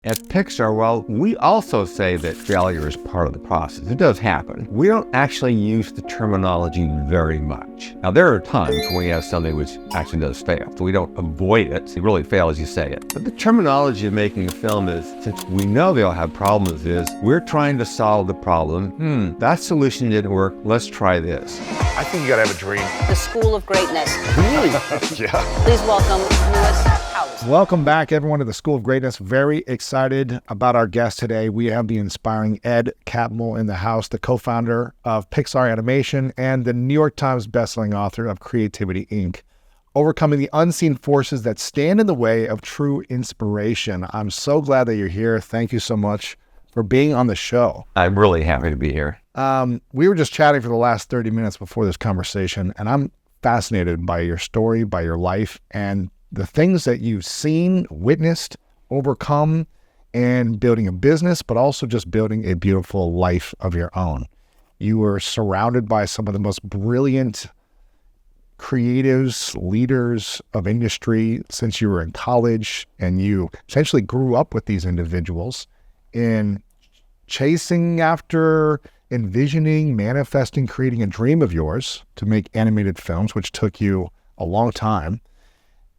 At Pixar, well, we also say that failure is part of the process. It does happen. We don't actually use the terminology very much. Now, there are times when we have something which actually does fail, so we don't avoid it. It really fails, you say it. But the terminology of making a film is, since we know they'll have problems, is we're trying to solve the problem. That solution didn't work. Let's try this. I think you gotta have a dream. The School of Greatness. Really? Yeah. Please welcome Lewis Howes. Welcome back, everyone, to the School of Greatness. Very excited about our guest today. We have the inspiring Ed Catmull in the house, the co-founder of Pixar Animation and the New York Times bestselling author of Creativity, Inc., overcoming the unseen forces that stand in the way of true inspiration. I'm so glad that you're here. Thank you so much for being on the show. I'm really happy to be here. We were just chatting for the last 30 minutes before this conversation, and I'm fascinated by your story, by your life, and the things that you've seen, witnessed, overcome, and building a business, but also just building a beautiful life of your own. You were surrounded by some of the most brilliant creatives, leaders of industry since you were in college, and you essentially grew up with these individuals in chasing after, envisioning, manifesting, creating a dream of yours to make animated films, which took you a long time.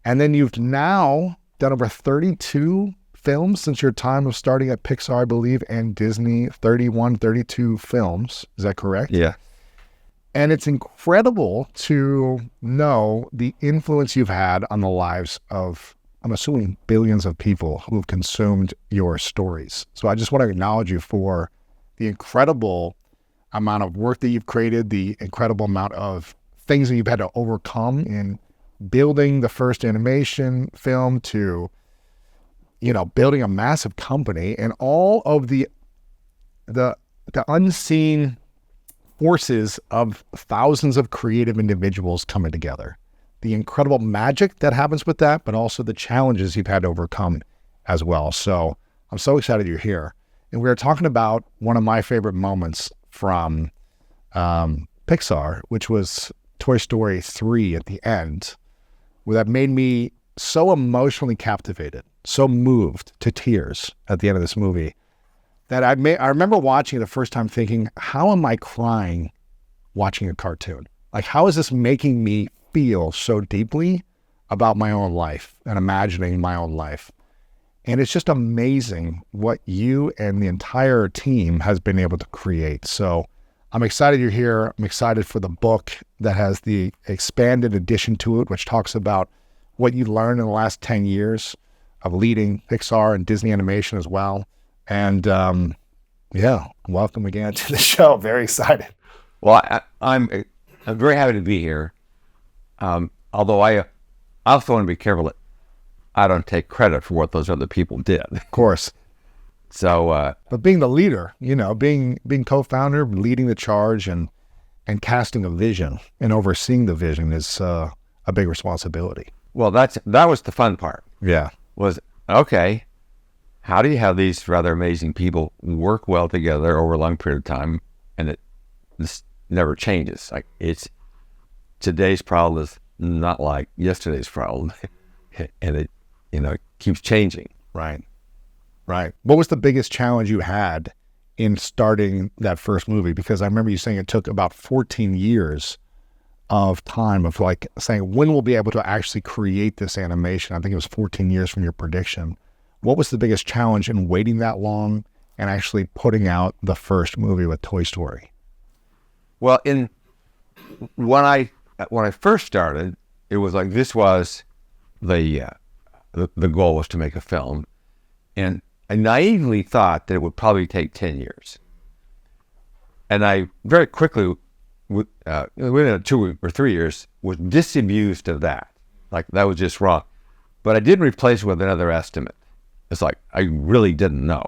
And then you've now done over 32 films since your time of starting at Pixar, I believe, and Disney, 32 films. Is that correct? Yeah. And it's incredible to know the influence you've had on the lives of, I'm assuming, billions of people who have consumed your stories. So I just want to acknowledge you for the incredible amount of work that you've created, the incredible amount of things that you've had to overcome in building the first animation film to, building a massive company, and all of the unseen forces of thousands of creative individuals coming together. The incredible magic that happens with that, but also the challenges you've had to overcome as well. So I'm so excited you're here. And we were talking about one of my favorite moments from Pixar, which was Toy Story 3 at the end, where that made me so emotionally captivated, so moved to tears at the end of this movie, that I remember watching it the first time thinking, how am I crying watching a cartoon? Like, how is this making me feel so deeply about my own life and imagining my own life? And it's just amazing what you and the entire team has been able to create. So I'm excited you're here. I'm excited for the book that has the expanded edition to it, which talks about what you learned in the last 10 years of leading Pixar and Disney animation as well. And welcome again to the show. Very excited. Well, I'm very happy to be here. Although I also want to be careful that I don't take credit for what those other people did. Of course. So, but being the leader, being co-founder, leading the charge, and casting a vision and overseeing the vision is a big responsibility. Well, that was the fun part. Yeah. Was, okay, how do you have these rather amazing people work well together over a long period of time, and this never changes? Like, today's problem is not like yesterday's problem, and it keeps changing. Right. What was the biggest challenge you had in starting that first movie? Because I remember you saying it took about 14 years of time of saying, when we'll be able to actually create this animation? I think it was 14 years from your prediction. What was the biggest challenge in waiting that long and actually putting out the first movie with Toy Story? Well, when I first started, it was like, this was the goal was to make a film, and I naively thought that it would probably take 10 years. And I very quickly, within 2 or 3 years, was disabused of that. Like, that was just wrong. But I didn't replace it with another estimate. It's like, I really didn't know.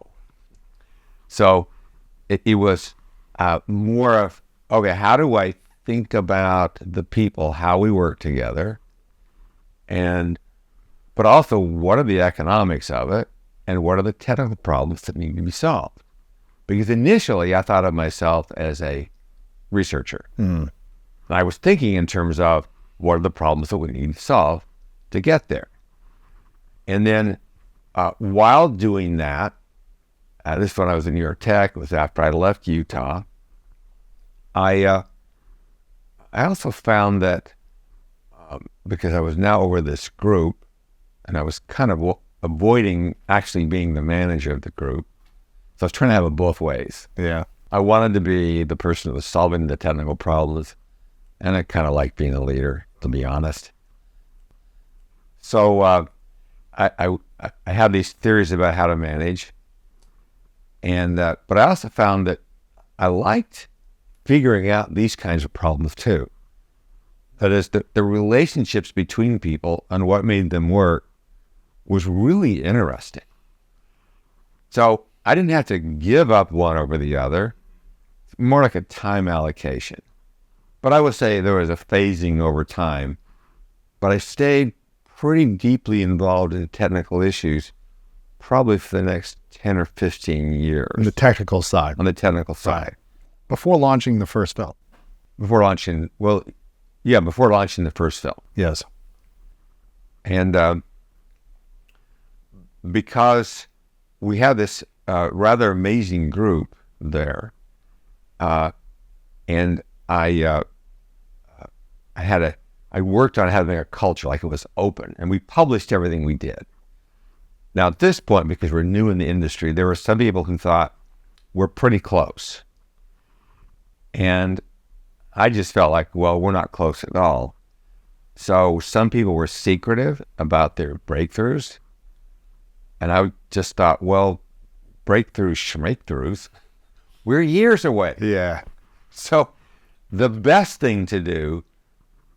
So it was more of, okay, how do I think about the people, how we work together, but also what are the economics of it, and what are the technical problems that need to be solved? Because initially I thought of myself as a researcher. I was thinking in terms of what are the problems that we need to solve to get there. And then while doing that, this is when I was in New York Tech. It was after I left Utah. I also found that because I was now over this group, and I was kind of avoiding actually being the manager of the group. So I was trying to have it both ways. Yeah. I I wanted to be the person who was solving the technical problems, and I kind of liked being a leader, to be honest. So I have these theories about how to manage, and but I also found that I liked figuring out these kinds of problems too. That is, the relationships between people and what made them work was really interesting. So I didn't have to give up one over the other. It's more like a time allocation. But I would say there was a phasing over time. But I stayed pretty deeply involved in technical issues probably for the next 10 or 15 years. On the technical side. On the technical side. Before launching the first film. Before launching the first film. Yes. And because we had this rather amazing group there, and I worked on having a culture like it was open, and we published everything we did. Now at this point, because we're new in the industry, there were some people who thought we're pretty close, and I just felt like, well, we're not close at all. So some people were secretive about their breakthroughs, and I just thought, well, breakthroughs, schmakethroughs, we're years away. Yeah. So the best thing to do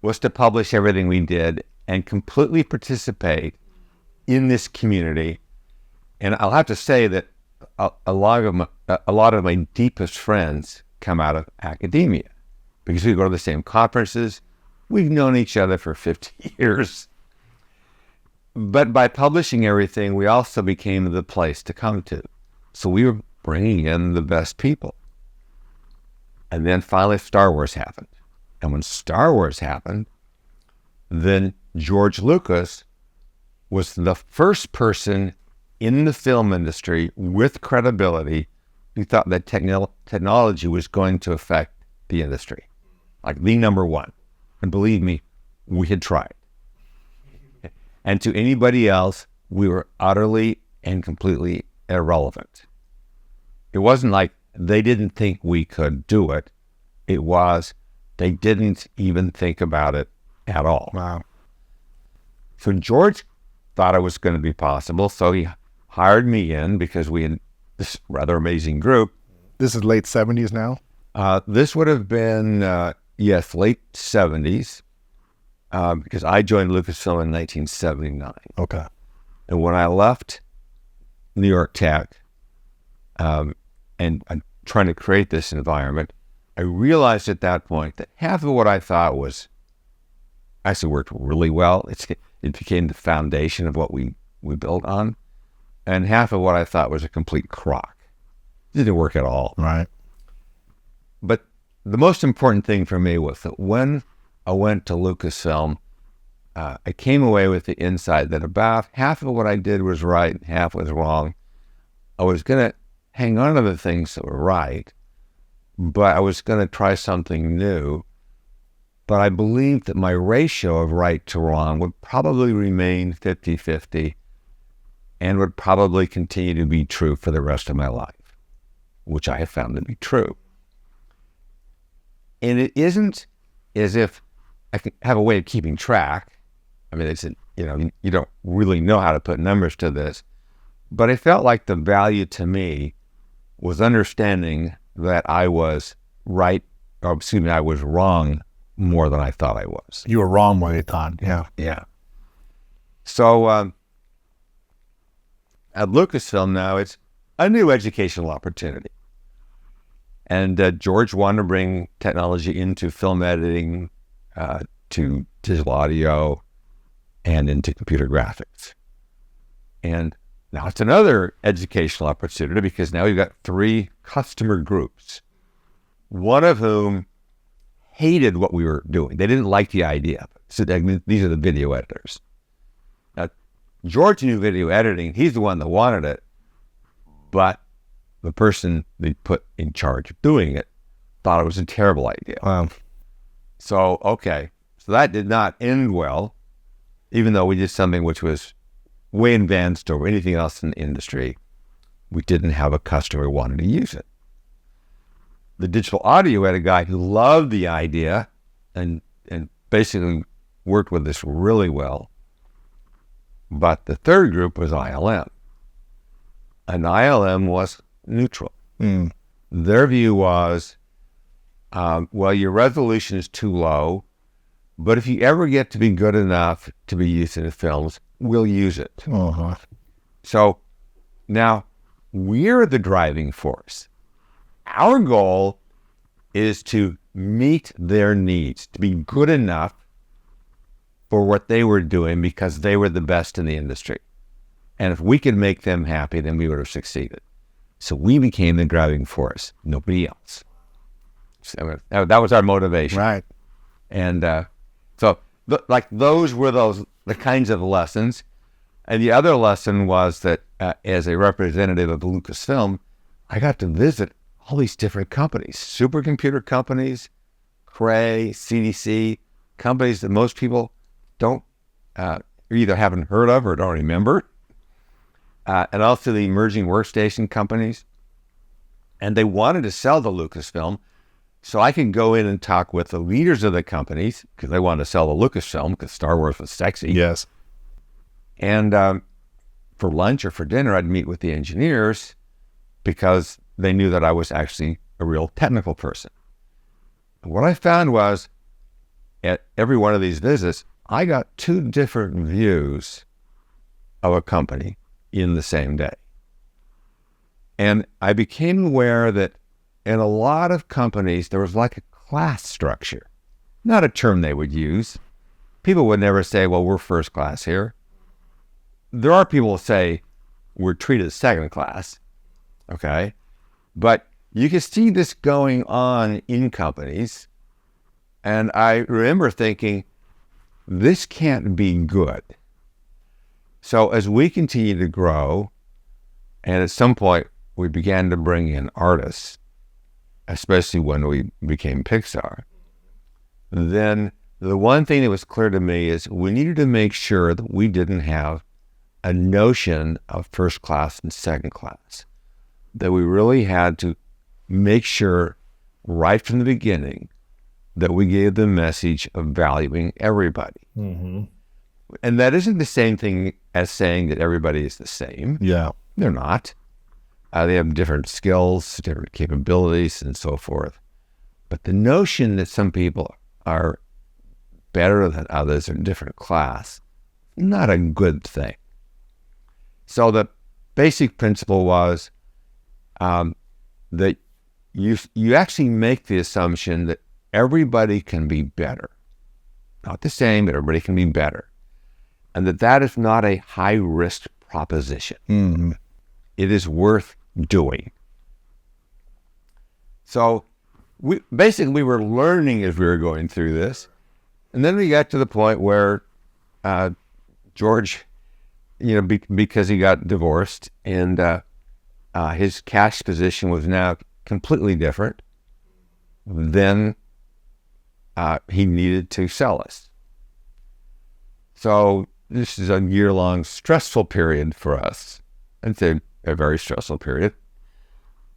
was to publish everything we did and completely participate in this community. And I'll have to say that a lot of my deepest friends come out of academia because we go to the same conferences. We've known each other for 50 years. But by publishing everything, we also became the place to come to. So we were bringing in the best people. And then finally Star Wars happened. And when Star Wars happened, then George Lucas was the first person in the film industry with credibility who thought that technology was going to affect the industry. Like the number one. And believe me, we had tried. And to anybody else, we were utterly and completely irrelevant. It wasn't like they didn't think we could do it. It was they didn't even think about it at all. Wow. So George thought it was going to be possible, so he hired me in because we had this rather amazing group. This is late 70s now? This would have been, late 70s, because I joined Lucasfilm in 1979. Okay. And when I left New York Tech, and I'm trying to create this environment, I realized at that point that half of what I thought was actually worked really well. It became the foundation of what we built on. And half of what I thought was a complete crock. It didn't work at all. Right. But the most important thing for me was that when I went to Lucasfilm, I came away with the insight that about half of what I did was right and half was wrong. I was going to hang on to the things that were right, but I was going to try something new. But I believed that my ratio of right to wrong would probably remain 50-50 and would probably continue to be true for the rest of my life, which I have found to be true. And it isn't as if I can have a way of keeping track. I mean, you don't really know how to put numbers to this, but it felt like the value to me was understanding that I was right, I was wrong more than I thought I was. You were wrong when you thought. Yeah. Yeah. So at Lucasfilm now, it's a new educational opportunity. And George wanted to bring technology into film editing, to digital audio, and into computer graphics. And now it's another educational opportunity because now we've got 3 customer groups, one of whom hated what we were doing. They didn't like the idea of it. So these are the video editors. Now, George knew video editing. He's the one that wanted it, but the person they put in charge of doing it thought it was a terrible idea. Wow. So, okay. So that did not end well, even though we did something which was way advanced over anything else in the industry. We didn't have a customer who wanted to use it. The digital audio had a guy who loved the idea and basically worked with this really well. But the third group was ILM. And ILM was neutral. Their view was, well, your resolution is too low, but if you ever get to be good enough to be used in the films, we'll use it. So now we're the driving force. Our goal is to meet their needs, to be good enough for what they were doing because they were the best in the industry. And if we could make them happy, then we would have succeeded. So we became the driving force, nobody else. So that was our motivation. Right. And those were the kinds of lessons. And the other lesson was that as a representative of Lucasfilm, I got to visit all these different companies, supercomputer companies, Cray, CDC, companies that most people don't either haven't heard of or don't remember, and also the emerging workstation companies. And they wanted to sell to Lucasfilm, so I could go in and talk with the leaders of the companies because they wanted to sell to Lucasfilm because Star Wars was sexy. Yes. And for lunch or for dinner, I'd meet with the engineers because they knew that I was actually a real technical person. And what I found was at every one of these visits, I got two different views of a company in the same day. And I became aware that in a lot of companies, there was like a class structure, not a term they would use. People would never say, well, we're first class here. There are people who say we're treated as second class, okay? But you can see this going on in companies. And I remember thinking, this can't be good. So as we continue to grow, and at some point we began to bring in artists, especially when we became Pixar, then the one thing that was clear to me is we needed to make sure that we didn't have a notion of first class and second class, that we really had to make sure right from the beginning that we gave the message of valuing everybody. And that isn't the same thing as saying that everybody is the same. Yeah. They're not. They have different skills, different capabilities, and so forth. But the notion that some people are better than others or different class, not a good thing. So the basic principle was that you actually make the assumption that everybody can be better. Not the same, but everybody can be better. And that is not a high-risk proposition. It is worth doing. So we were learning as we were going through this. And then we got to the point where George, because he got divorced and his cash position was now completely different, then he needed to sell us. So this is a year-long stressful period for us. I'd say a very stressful period.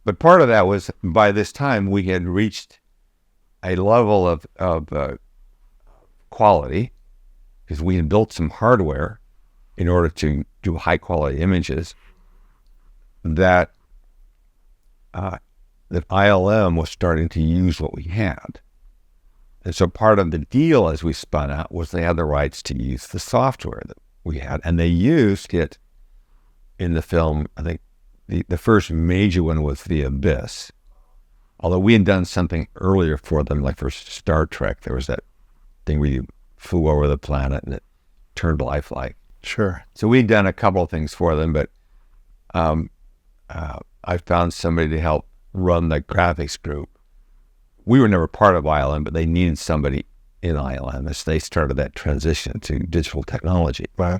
But part of that was by this time we had reached a level of quality because we had built some hardware in order to do high-quality images that ILM was starting to use what we had. And so part of the deal as we spun out was they had the rights to use the software that we had, and they used it in the film. I think the first major one was The Abyss. Although we had done something earlier for them, like for Star Trek, there was that thing where you flew over the planet and it turned lifelike. Sure. So we'd done a couple of things for them, but I found somebody to help run the graphics group. We were never part of ILM, but they needed somebody in ILM as they started that transition to digital technology. Wow.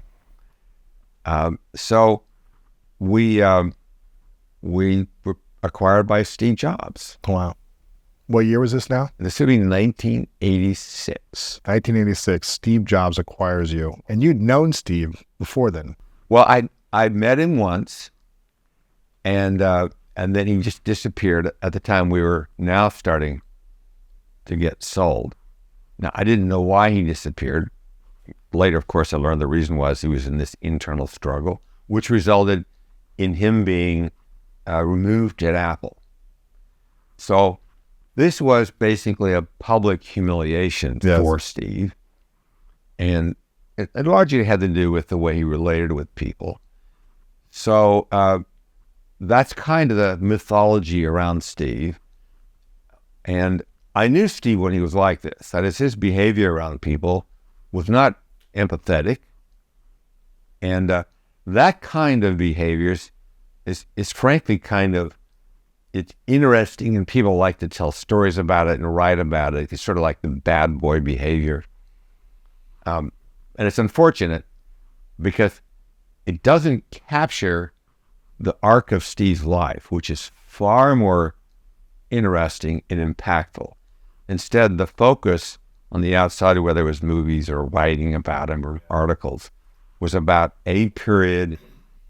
So we were acquired by Steve Jobs. Wow. What year was this now? This would be 1986. 1986. Steve Jobs acquires you. And you'd known Steve before then. Well, I met him once, and then he just disappeared at the time we were now starting to get sold. Now, I didn't know why he disappeared. Later, of course, I learned the reason was he was in this internal struggle, which resulted in him being removed at Apple. So this was basically a public humiliation for Steve. And it largely had to do with the way he related with people. So that's kind of the mythology around Steve. And I knew Steve when he was like this. That is, his behavior around people was not empathetic. And that kind of behaviors is frankly kind of, it's interesting, and people like to tell stories about it and write about it. It's sort of like the bad boy behavior. And it's unfortunate because it doesn't capture the arc of Steve's life, which is far more interesting and impactful. Instead, the focus on the outside, whether it was movies or writing about him or articles, was about a period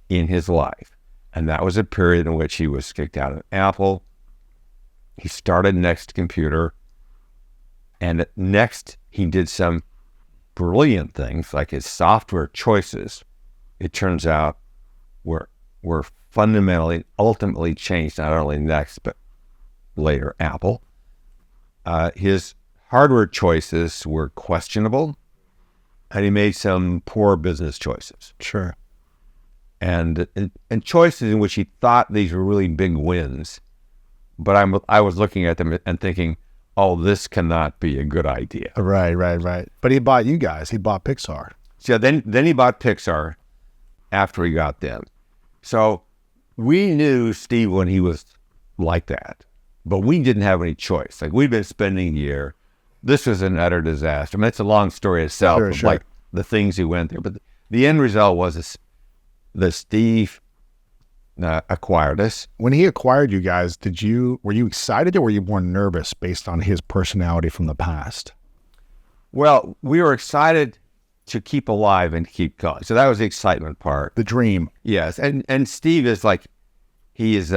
in his life. And that was a period in which he was kicked out of Apple. He started Next Computer. And next, he did some brilliant things, like his software choices, it turns out, were fundamentally, ultimately changed, not only Next, but later Apple. His hardware choices were questionable, and he made some poor business choices. Sure. And choices in which he thought these were really big wins, but I was looking at them and thinking, oh, this cannot be a good idea. Right. But he bought you guys. He bought Pixar. So then he bought Pixar after he got them. So we knew Steve when he was like that, but we didn't have any choice. Like, we'd been spending a year. This was an utter disaster. I mean, it's a long story itself, Sure. like the things he went through. But the end result was that Steve acquired us. When he acquired you guys, were you excited or were you more nervous based on his personality from the past? Well, we were excited to keep alive and keep going. So that was the excitement part. The dream. Yes. And Steve is like, he is,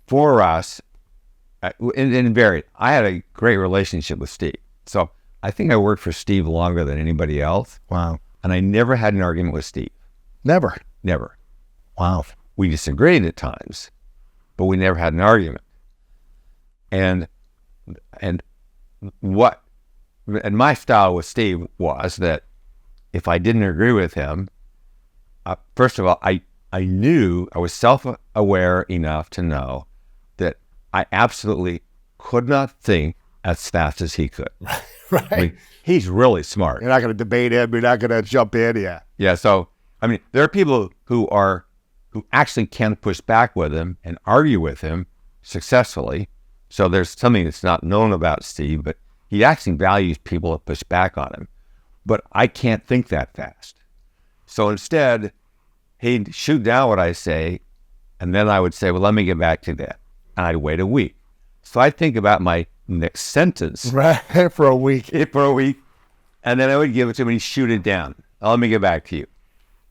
for us, and varied. I had a great relationship with Steve. So I think I worked for Steve longer than anybody else. Wow. And I never had an argument with Steve. Never. Wow. We disagreed at times, but we never had an argument. And my style with Steve was that if I didn't agree with him, first of all, I knew, I was self-aware enough to know that I absolutely could not think as fast as he could. Right. I mean, he's really smart. You're not going to debate him. You're not going to jump in. Yeah. Yeah. So, I mean, there are people who actually can push back with him and argue with him successfully. So there's something that's not known about Steve, but he actually values people that push back on him. But I can't think that fast. So instead, he'd shoot down what I say, and then I would say, well, let me get back to that. And I'd wait a week. So I'd think about my next sentence. Right. For a week. And then I would give it to him and he'd shoot it down. Let me get back to you.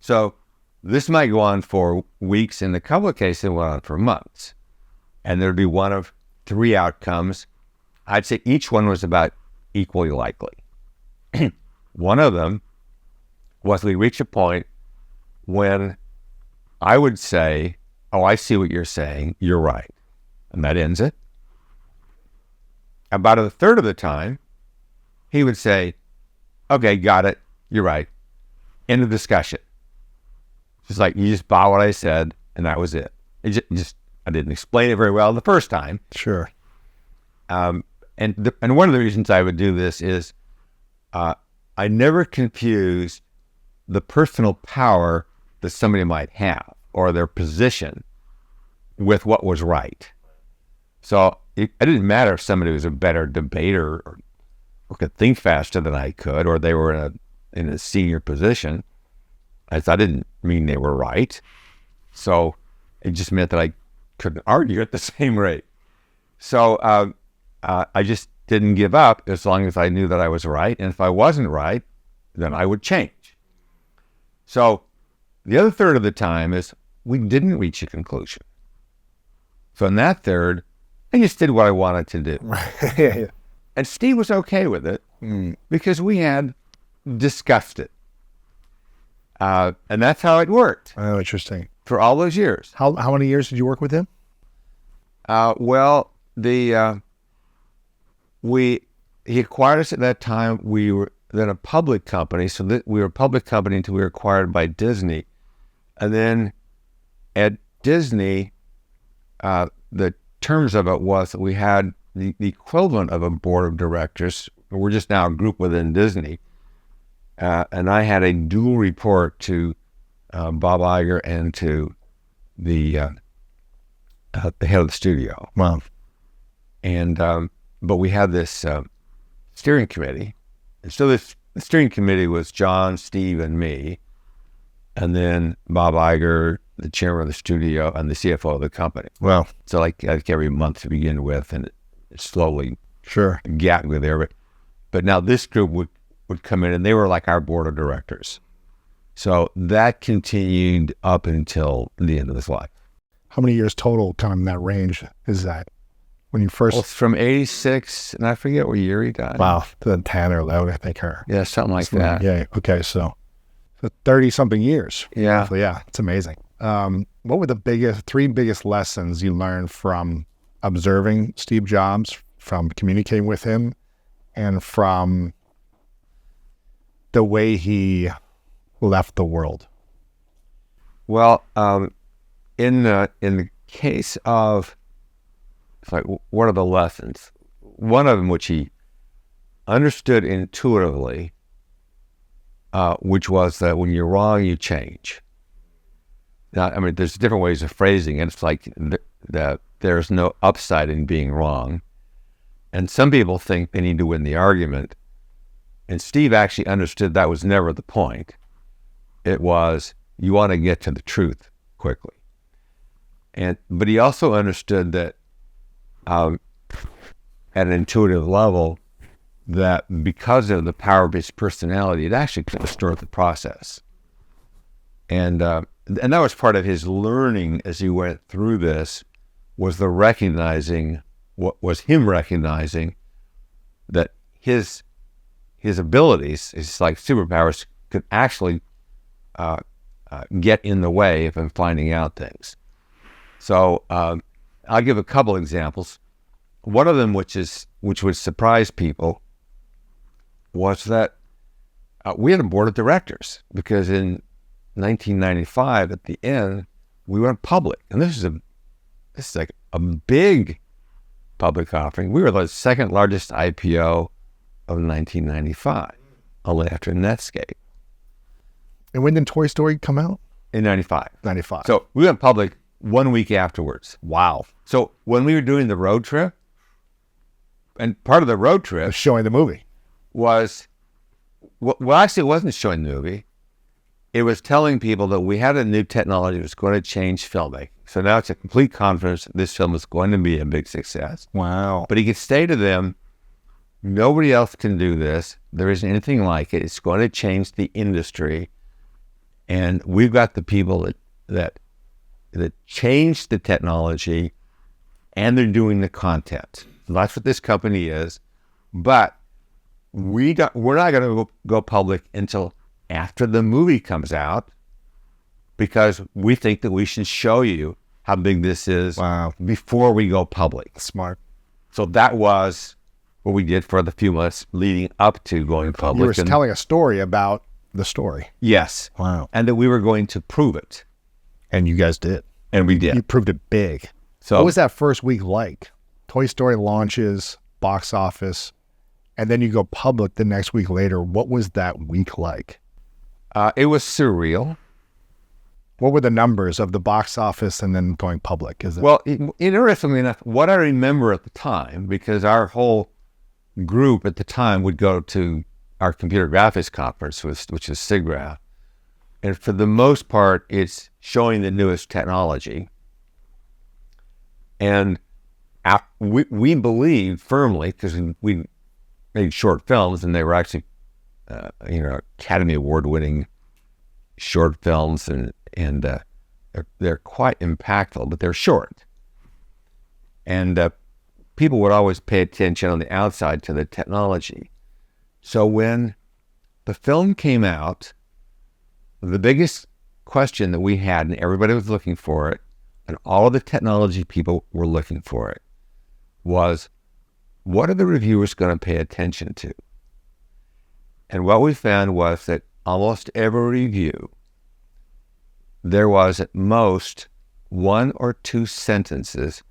So this might go on for weeks. In a couple of cases, it went on for months. And there'd be one of three outcomes. I'd say each one was about equally likely. One of them was we reach a point when I would say, oh, I see what you're saying. You're right. And that ends it. About a third of the time, he would say, okay, got it. You're right. End of discussion. It's like, you just bought what I said, and that was it. I didn't explain it very well the first time. Sure. And one of the reasons I would do this is I never confused the personal power that somebody might have or their position with what was right. So it didn't matter if somebody was a better debater or could think faster than I could, or they were in a senior position. I didn't mean they were right. So it just meant that I couldn't argue at the same rate. So I just didn't give up as long as I knew that I was right. And if I wasn't right, then I would change. So the other third of the time is we didn't reach a conclusion. So in that third, I just did what I wanted to do. Yeah. And Steve was okay with it because we had discussed it. And that's how it worked Oh, interesting. for all those years. How many years did you work with him? Well, he acquired us at that time. We were then a public company, so that we were a public company until we were acquired by Disney. And then at Disney, the terms of it was that we had the equivalent of a board of directors. We're just now a group within Disney. And I had a dual report to Bob Iger and to the head of the studio. Wow. And but we had this steering committee. And so the steering committee was John, Steve, and me. And then Bob Iger, the chairman of the studio, and the CFO of the company. Wow. So like every month to begin with, and it slowly Sure. got me there. But now this group would come in, and they were like our board of directors. So that continued up until the end of his life. How many years total kind of in that range is that? When you first... Well, from 86, and I forget what year he died. Wow. To 10 or 11, I think. Her. Yeah, something like that. Yeah. Okay. So 30-something years. Yeah. So, yeah, it's amazing. What were the three biggest lessons you learned from observing Steve Jobs, from communicating with him, and from the way he left the world? Well, in the case of, it's like, what are the lessons? One of them, which he understood intuitively, which was that when you're wrong, you change. Now, I mean, there's different ways of phrasing it. It's like that there's no upside in being wrong. And some people think they need to win the argument. And Steve actually understood that was never the point. It was, you want to get to the truth quickly. But he also understood that at an intuitive level, that because of the power of his personality, it actually could distort the process. And that was part of his learning as he went through this, was the recognizing, what was him recognizing that his abilities, his like superpowers, could actually get in the way of him finding out things. So I'll give a couple examples. One of them, which would surprise people, was that we had a board of directors, because in 1995, at the end, we went public, and this is like a big public offering. We were the second largest IPO of 1995, only after Netscape. And when did Toy Story come out? In 95. 95. So we went public 1 week afterwards. Wow. So when we were doing the road trip, and part of the road trip Showing the movie. was, well, actually it wasn't showing the movie. It was telling people that we had a new technology that was going to change filmmaking. So now it's a complete confidence that this film is going to be a big success. Wow. But he could say to them, nobody else can do this. There isn't anything like it. It's going to change the industry. And we've got the people that changed the technology, and they're doing the content. So that's what this company is. But we're not going to go public until after the movie comes out, because we think that we should show you how big this is. Wow. Before we go public. Smart. So that was what we did for the few months leading up to going public. You were telling a story about the story. Yes. Wow. And that we were going to prove it. And you guys did. And we did. You proved it big. So What was that first week like? Toy Story launches, box office, and then you go public the next week later. What was that week like? It was surreal. What were the numbers of the box office and then going public? Well, interestingly enough, what I remember at the time, because our whole group at the time would go to our computer graphics conference, which is SIGGRAPH, And for the most part, it's showing the newest technology. And we believe firmly, because we made short films, and they were actually, Academy Award-winning short films, and they're quite impactful, but they're short. And people would always pay attention on the outside to the technology. So when the film came out, the biggest question that we had, and everybody was looking for it, and all of the technology people were looking for it, was what are the reviewers going to pay attention to? And what we found was that almost every review, there was at most 1 or 2 sentences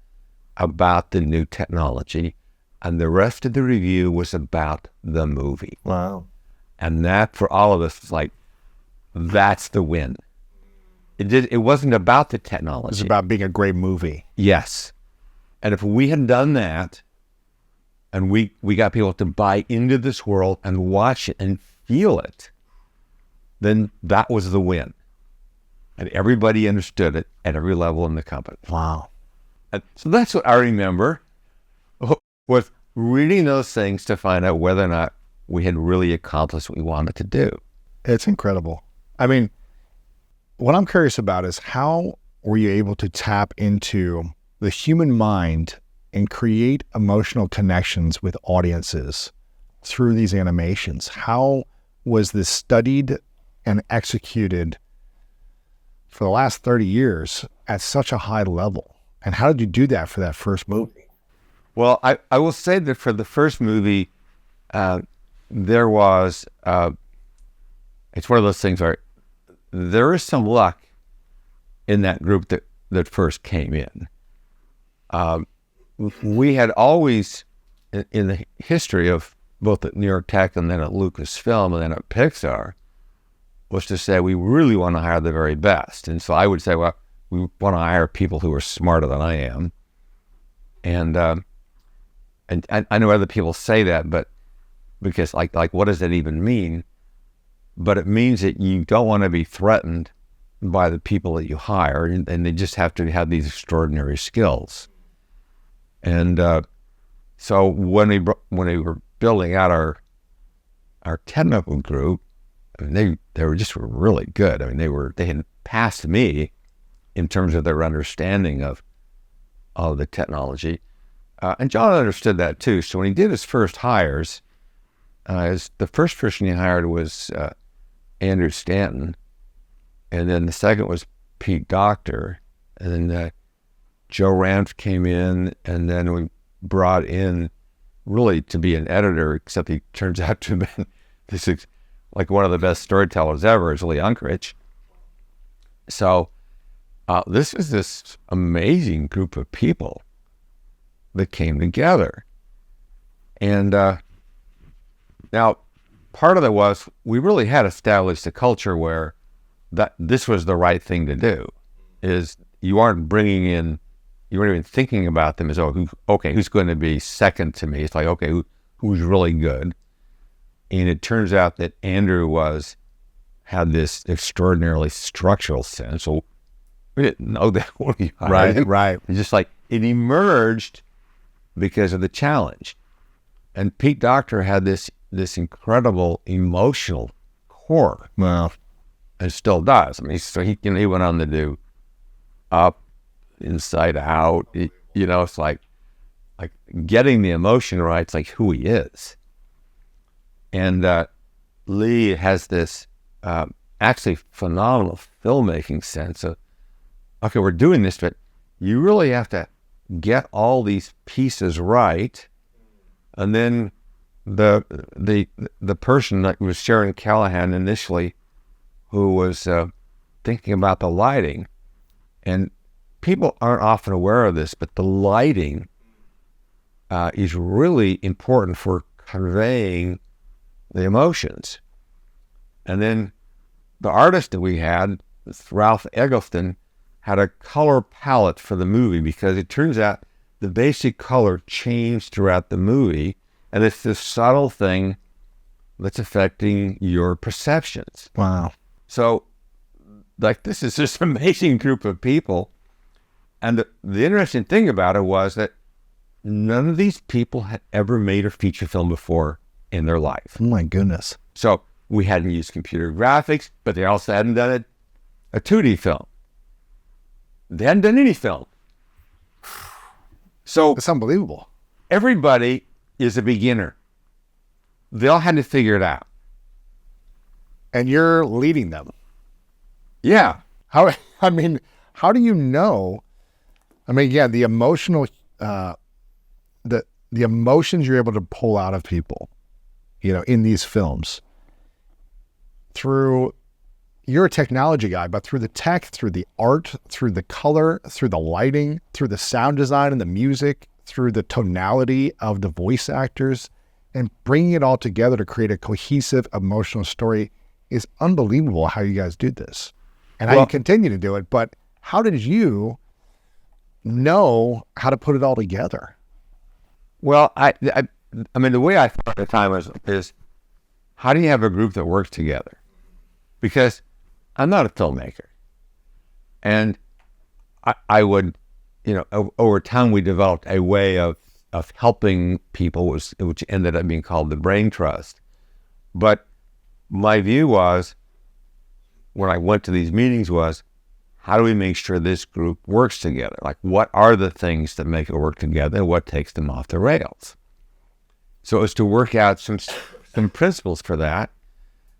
about the new technology, and the rest of the review was about the movie. Wow. And that, for all of us, was like, that's the win. It wasn't about the technology. It's about being a great movie. Yes. And if we had done that, and we got people to buy into this world and watch it and feel it, then that was the win. And everybody understood it at every level in the company. Wow. And so that's what I remember, was reading those things to find out whether or not we had really accomplished what we wanted to do. It's incredible. I mean, what I'm curious about is how were you able to tap into the human mind and create emotional connections with audiences through these animations? How was this studied and executed for the last 30 years at such a high level? And how did you do that for that first movie? Well, I will say that for the first movie, there was, it's one of those things where there is some luck in that group that first came in. We had always, in the history of both at New York Tech and then at Lucasfilm and then at Pixar, was to say we really want to hire the very best. And so I would say, well, we want to hire people who are smarter than I am. And I know other people say that, but because like what does that even mean? But it means that you don't want to be threatened by the people that you hire, and they just have to have these extraordinary skills. And so when we were building out our technical group, I mean, they were just really good. I mean, they had passed me in terms of their understanding of the technology. And John understood that too. So when he did his first hires, the first person he hired was Andrew Stanton, and then the second was Pete Docter, and then Joe Ranft came in, and then we brought in really to be an editor, except he turns out to have been like one of the best storytellers ever, is Lee Unkrich. So this is this amazing group of people that came together. And now part of it was we really had established a culture where that this was the right thing to do, is you weren't bringing in, you weren't even thinking about them as, who's going to be second to me? It's like, okay, who's really good? And it turns out that Andrew had this extraordinarily structural sense. So we didn't know that when we hired him. Right. It's just like it emerged because of the challenge. And Pete Docter had this incredible emotional core. Wow. And still does. I mean, so he went on to do Up, Inside Out. It's like getting the emotion right. It's like who he is. And Lee has this actually phenomenal filmmaking sense of, okay, we're doing this, but you really have to get all these pieces right. And then the person that was Sharon Callahan initially, who was thinking about the lighting, and people aren't often aware of this, but the lighting is really important for conveying the emotions. And then the artist that we had, Ralph Eggleston, had a color palette for the movie, because it turns out the basic color changed throughout the movie, and it's this subtle thing that's affecting your perceptions. Wow. So like, this is this amazing group of people. And the interesting thing about it was that none of these people had ever made a feature film before in their life. Oh my goodness. So we hadn't used computer graphics, but they also hadn't done a 2D film. They hadn't done any film. So It's unbelievable. everybody is a beginner. They all had to figure it out. And you're leading them. Yeah. How do you know? I mean, yeah, the emotional, the emotions you're able to pull out of people, in these films, through, you're a technology guy, but through the tech, through the art, through the color, through the lighting, through the sound design and the music, through the tonality of the voice actors, and bringing it all together to create a cohesive emotional story is unbelievable how you guys do this and how you continue to do it. But how did you know how to put it all together? Well, I mean, the way I thought at the time is how do you have a group that works together? Because I'm not a filmmaker. And I would, over time we developed a way of helping people, which ended up being called the Brain Trust. But my view was, when I went to these meetings, was how do we make sure this group works together? Like, what are the things that make it work together and what takes them off the rails? So it was to work out some principles for that.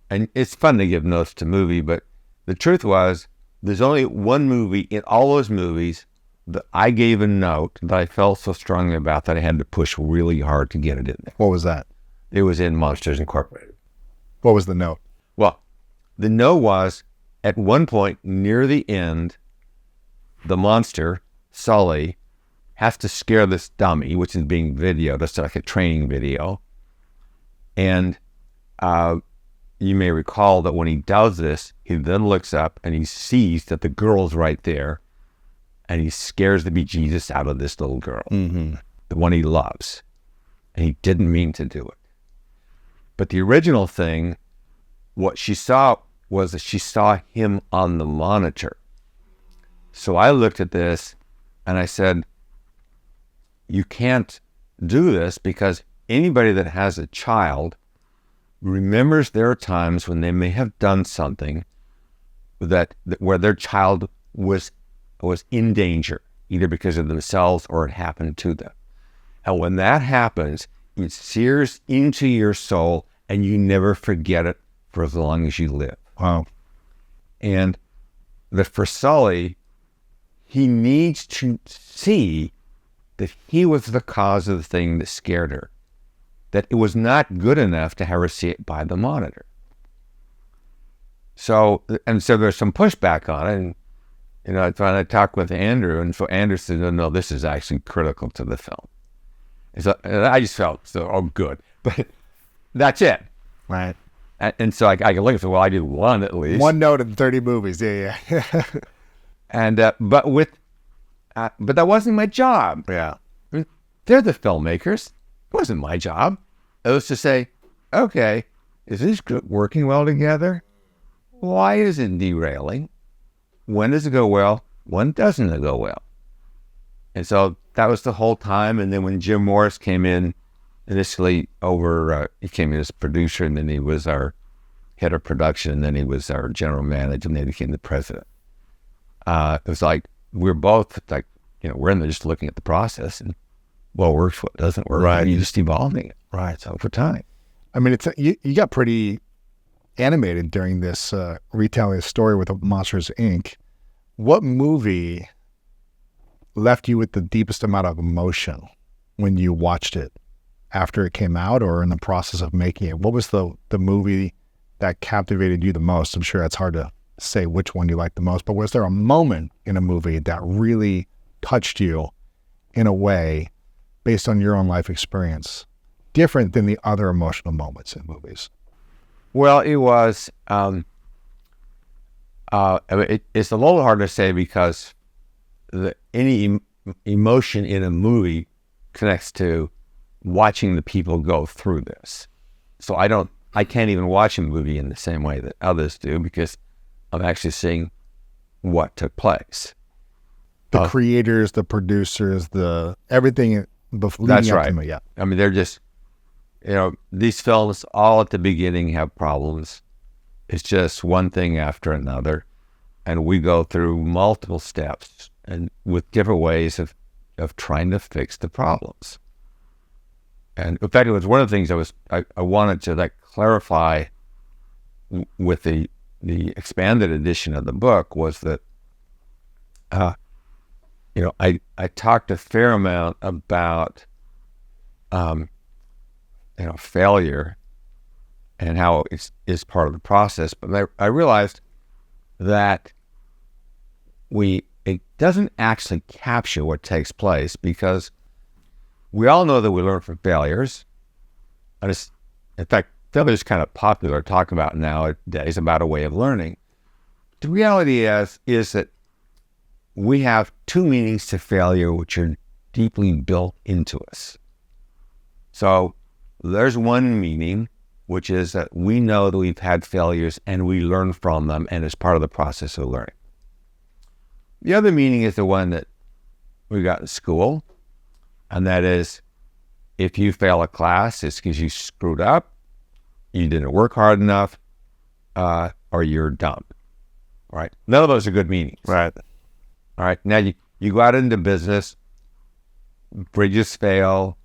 And it's fun to give notes to movie, but the truth was there's only one movie in all those movies that I gave a note that I felt so strongly about that I had to push really hard to get it in there. What was that? It was in Monsters Incorporated. What was the note? Well, the note was, at one point near the end, the monster, Sully, has to scare this dummy, which is being videoed. It's like a training video. And you may recall that when he does this, he then looks up and he sees that the girl's right there. And he scares the bejesus out of this little girl, the one he loves. And he didn't mean to do it. But the original thing, what she saw was that she saw him on the monitor. So I looked at this and I said, you can't do this because anybody that has a child remembers there are times when they may have done something that where their child was in danger, either because of themselves or it happened to them. And when that happens, it sears into your soul and you never forget it for as long as you live. Wow. And that for Sully, he needs to see that he was the cause of the thing that scared her, that it was not good enough to have her see it by the monitor. So there's some pushback on it. And, I finally talked with Andrew, and so Andrew said, no, this is actually critical to the film. And I just felt, good. But that's it. Right. And so I can look and say, well, I did one at least. One note in 30 movies. Yeah. And but that wasn't my job. Yeah. I mean, they're the filmmakers. It wasn't my job. It was to say, okay, is this group working well together? Why is it derailing? When does it go well? When doesn't it go well? And so that was the whole time. And then when Jim Morris came in, initially he came in as producer, and then he was our head of production, and then he was our general manager, and then he became the president. It was like, we're both like, we're in there just looking at the process and what works, what doesn't work. Right. And you're just evolving it. Right. Over time. I mean, you got pretty animated during this retelling the story with Monsters, Inc. What movie left you with the deepest amount of emotion when you watched it after it came out or in the process of making it? What was the movie that captivated you the most? I'm sure it's hard to say which one you liked the most, but was there a moment in a movie that really touched you in a way based on your own life experience, different than the other emotional moments in movies? Well, it was, it's a little hard to say because any emotion in a movie connects to watching the people go through this. So I can't even watch a movie in the same way that others do because I'm actually seeing what took place. The creators, the producers, the everything before. That's leading up right. to it, yeah. I mean, they're just, these films all at the beginning have problems. It's just one thing after another. And we go through multiple steps and with different ways of trying to fix the problems. And in fact, it was one of the things I wanted to clarify with the expanded edition of the book was that, I talked a fair amount about, failure and how it is part of the process. But I realized that it doesn't actually capture what takes place, because we all know that we learn from failures. And in fact, failure is kind of popular to talk about nowadays, about a way of learning. The reality is that we have two meanings to failure which are deeply built into us. So there's one meaning, which is that we know that we've had failures and we learn from them, and it's part of the process of learning. The other meaning is the one that we got in school, and that is, if you fail a class, it's because you screwed up, you didn't work hard enough, or you're dumb. Right? None of those are good meanings. Right. All right. Now you go out into business, bridges fail,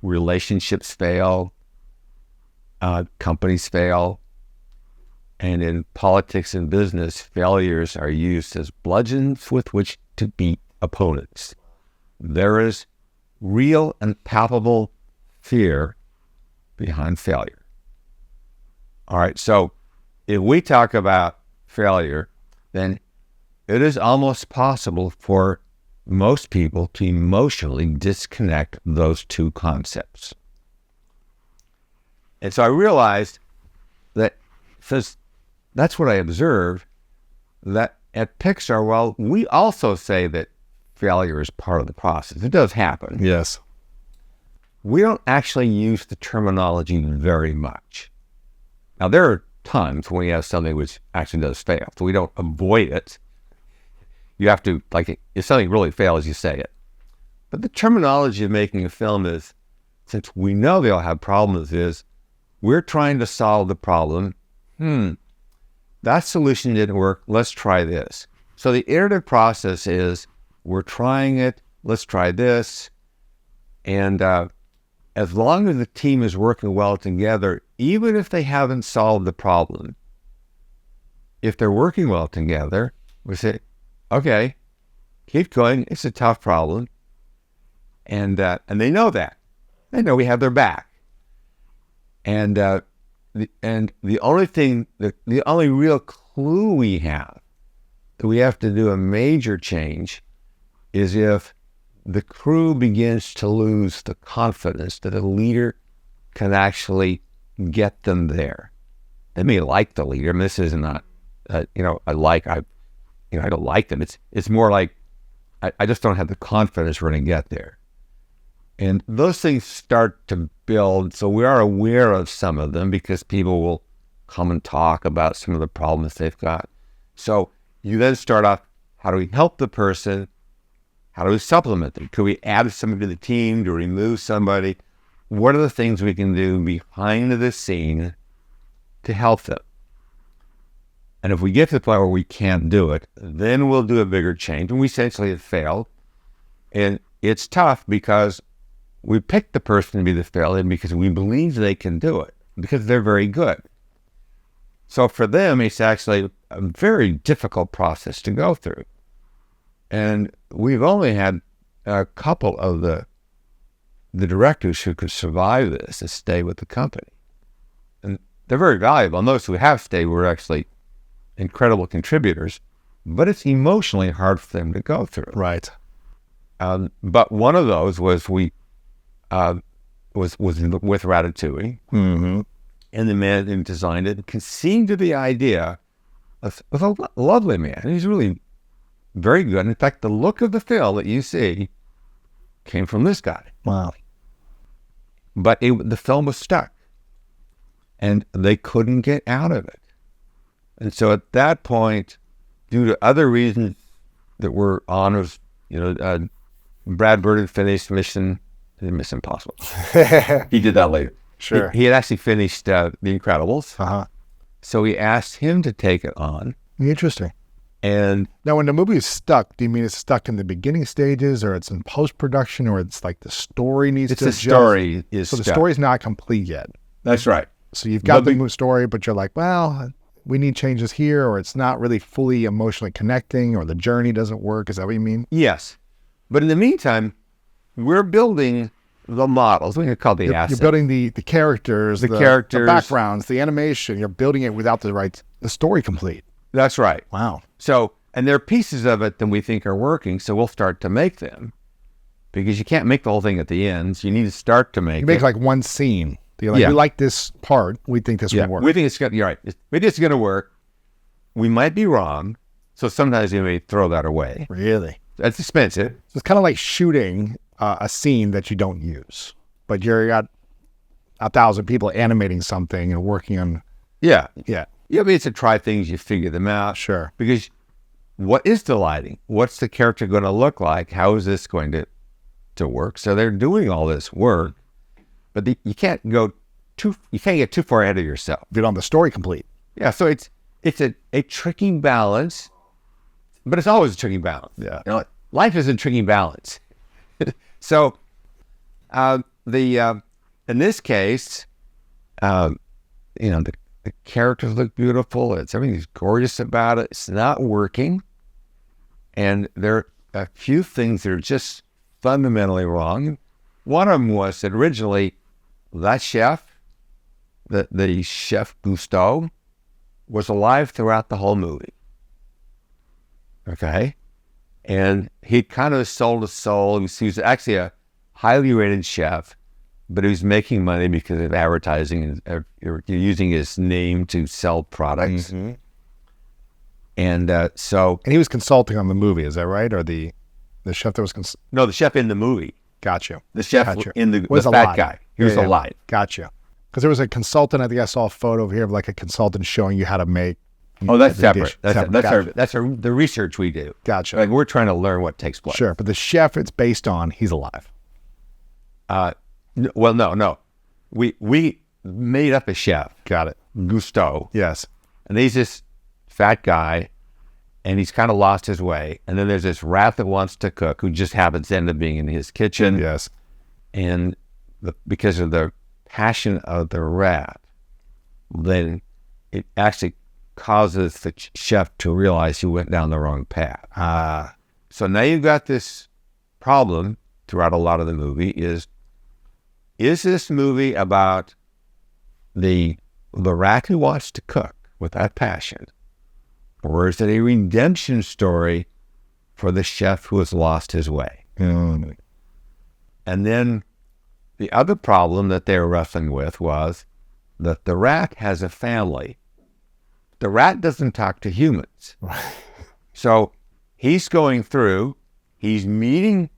relationships fail, companies fail, and in politics and business, failures are used as bludgeons with which to beat opponents. There is real and palpable fear behind failure. All right. So if we talk about failure, then it is almost possible for most people to emotionally disconnect those two concepts. And so I realized that, since that's what I observed, that at Pixar, well, we also say that failure is part of the process. It does happen. Yes. We don't actually use the terminology very much. Now, there are times when you have something which actually does fail, so we don't avoid it. You have to, if something really fails, you say it. But the terminology of making a film is, since we know they all have problems, is we're trying to solve the problem. That solution didn't work. Let's try this. So the iterative process is, we're trying it. Let's try this. And as long as the team is working well together, even if they haven't solved the problem, if they're working well together, we say, okay, keep going. It's a tough problem. And they know that. They know we have their back. And the only real clue we have that we have to do a major change is if the crew begins to lose the confidence that a leader can actually get them there. They may like the leader. And this is not, I don't like them. It's more like I just don't have the confidence we're going to get there. And those things start to build. So we are aware of some of them because people will come and talk about some of the problems they've got. So you then start off, how do we help the person? How do we supplement them? Could we add somebody to the team to remove somebody? What are the things we can do behind the scene to help them? And if we get to the point where we can't do it, then we'll do a bigger change. And we essentially have failed. And it's tough because we picked the person to be the failure because we believe they can do it, because they're very good. So for them, it's actually a very difficult process to go through. And we've only had a couple of the directors who could survive this and stay with the company. And they're very valuable. And those who have stayed were actually incredible contributors, but it's emotionally hard for them to go through. Right. But one of those was with Ratatouille. Mm-hmm. And the man who designed it conceived of the idea of a lovely man. He's really very good. In fact, the look of the film that you see came from this guy. Wow. But the film was stuck, and they couldn't get out of it. And so at that point, due to other reasons that were on us, Brad Bird had finished Mission Impossible. He did that later. Sure. He had actually finished The Incredibles. Uh-huh. So he asked him to take it on. Interesting. And Now, when the movie is stuck, do you mean it's stuck in the beginning stages, or it's in post-production, or it's like the story needs it's to the adjust? story is So the stuck. story's not complete yet. That's right. So you've got But the story, but you're like, well, we need changes here, or it's not really fully emotionally connecting, or the journey doesn't work. Is that what you mean? Yes. But in the meantime, we're building the models. We can call the You're assets. building the characters, The characters. the backgrounds, the animation. You're building it without the story complete. That's right. Wow. So, and there are pieces of it that we think are working, so we'll start to make them. Because you can't make the whole thing at the end, so you need to start to make You make it. like one scene. You're like, Yeah. we like this part. We think this will work. We think it's going to, you're right. We think it's going to work. We might be wrong, so sometimes you may throw that away. Really? That's expensive. So it's kind of like shooting a scene that you don't use, but you're got 1,000 people animating something and working on. Yeah. Yeah, You have to try things, you figure them out. sure. Because what is the lighting? What's the character going to look like? How is this going to work? So they're doing all this work, but you can't get too far ahead of yourself. If you don't have the story complete. Yeah, so it's a tricky balance, but it's always a tricky balance. Yeah. Life is a tricky balance. So, in this case, the characters look beautiful. Everything's gorgeous about it. It's not working, and there are a few things that are just fundamentally wrong. One of them was that originally that chef, the chef Gusteau, was alive throughout the whole movie. Okay? And he kind of sold his soul. He was actually a highly rated chef, but he was making money because of advertising and using his name to sell products. Mm-hmm. And so... And he was consulting on the movie, is that right? Or the chef that was No, the chef in the movie. Got you. The chef Got you. in the Was fat alive. guy. He was Yeah. alive. Got you. Because there was a consultant, I think I saw a photo over here of like a consultant showing you how to make. Oh, that's the separate. dish. That's Gotcha. the research we do. Gotcha. Like we're trying to learn what takes place. Sure, but the chef it's based on, he's alive. Well, no. We made up a chef, Got it. Gusteau, Yes. and he's this fat guy, and he's kind of lost his way. And then there's this rat that wants to cook, who just happens to end up being in his kitchen. Yes. And because of the passion of the rat, then it actually causes the chef to realize he went down the wrong path. So now you've got this problem throughout a lot of the movie is this movie about the rat who wants to cook with that passion? Or is it a redemption story for the chef who has lost his way? And then the other problem that they were wrestling with was that the rat has a family. The rat doesn't talk to humans. So he's going through, he's meeting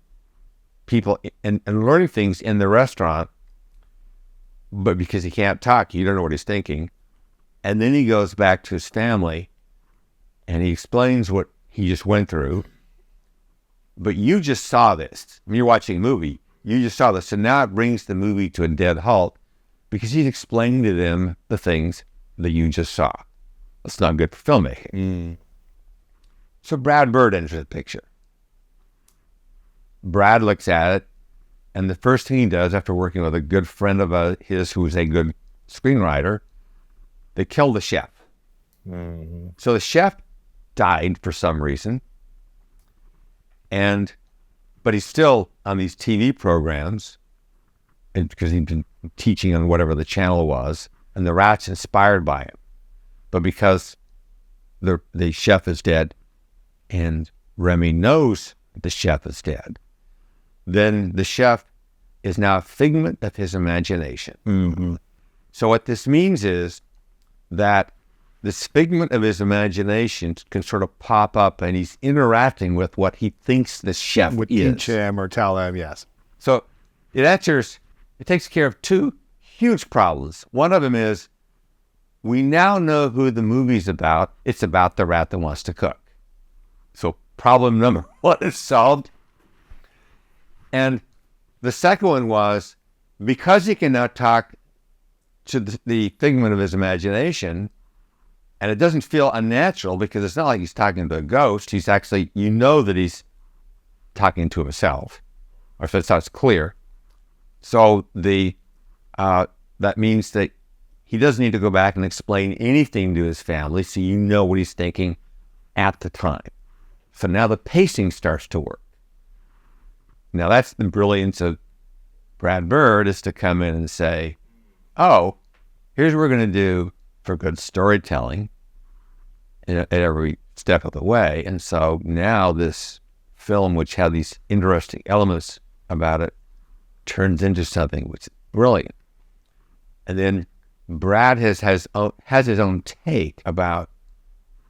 people and learning things in the restaurant, but because he can't talk, you don't know what he's thinking. And then he goes back to his family and he explains what he just went through. But you just saw this. When you're watching a movie, you just saw this. So now it brings the movie to a dead halt because he's explaining to them the things that you just saw. That's not good for filmmaking. So Brad Bird enters the picture. Brad looks at it, and the first thing he does after working with a good friend of his who was a good screenwriter, they kill the chef. So the chef died for some reason, but he's still on these TV programs, and because he'd been teaching on whatever the channel was, and the rat's inspired by him. But because the chef is dead, and Remy knows the chef is dead, then the chef is now a figment of his imagination. So what this means is that this figment of his imagination can sort of pop up, and he's interacting with what he thinks the chef Would is. teach him or tell him, yes. So it takes care of two huge problems. One of them is we now know who the movie's about. It's about the rat that wants to cook. So problem number one is solved. And the second one was, because he can now talk to the figment of his imagination, and it doesn't feel unnatural because it's not like he's talking to a ghost. He's actually, you know that he's talking to himself, or if that's clear. So that means that he doesn't need to go back and explain anything to his family, so you know what he's thinking at the time. So now the pacing starts to work. Now that's the brilliance of Brad Bird, is to come in and say, oh, here's what we're going to do for good storytelling at every step of the way. And so now this film, which had these interesting elements about it, turns into something which is brilliant. And then Brad has his own take about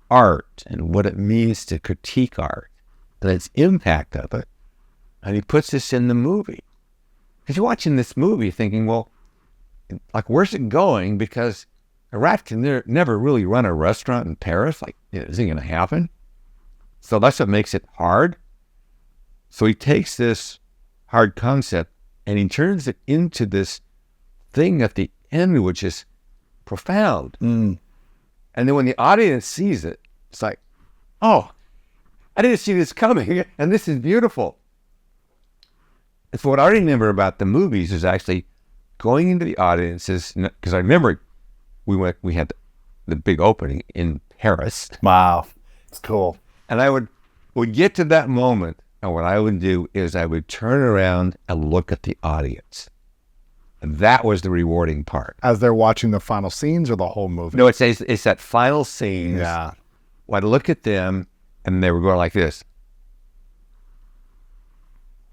art and what it means to critique art and its impact of it. And he puts this in the movie. Because you're watching this movie thinking, well, like, where's it going? Because a rat can never really run a restaurant in Paris. Like, is it going to happen? So that's what makes it hard. So he takes this hard concept and he turns it into this thing at the end, which is profound. And then when the audience sees it, it's like, oh, I didn't see this coming, and this is beautiful. And so what I remember about the movies is actually going into the audiences, because I remember we had the big opening in Paris. Wow. It's cool. And I would get to that moment, and what I would do is I would turn around and look at the audience. And that was the rewarding part. As they're watching the final scenes or the whole movie? No, it's that final scene. Yeah. I'd look at them, and they were going like this.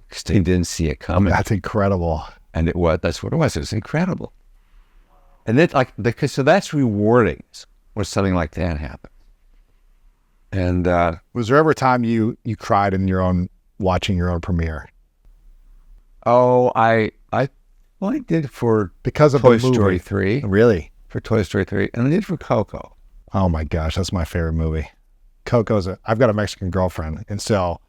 Because they didn't see it coming. That's incredible. And that's what it was. It was incredible. And then, so that's rewarding when something like that happens. And was there ever a time you cried in watching your own premiere? Oh, I did for because of Toy the movie. Story 3. Really? For Toy Story 3, and I did for Coco. Oh my gosh, that's my favorite movie. Coco's I've got a Mexican girlfriend, and so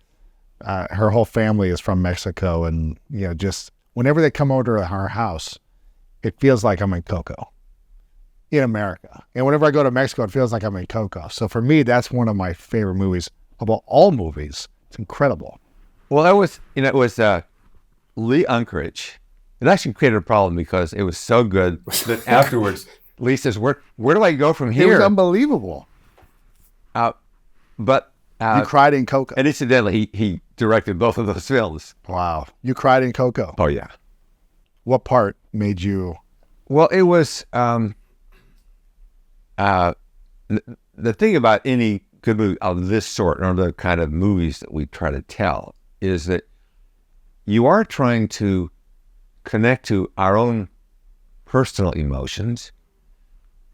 her whole family is from Mexico, and just whenever they come over to our house, it feels like I'm in Coco, in America. And whenever I go to Mexico, it feels like I'm in Coco. So for me, that's one of my favorite movies of all movies. It's incredible. Well, it was Lee Unkrich. It actually created a problem because it was so good that afterwards, Lee says, where do I go from here? It was unbelievable. But you cried in Coco. And incidentally, he directed both of those films. Wow. You cried in Coco. Oh, yeah. What part made you? Well, it was the thing about any good movie of this sort, or the kind of movies that we try to tell, is that you are trying to connect to our own personal emotions,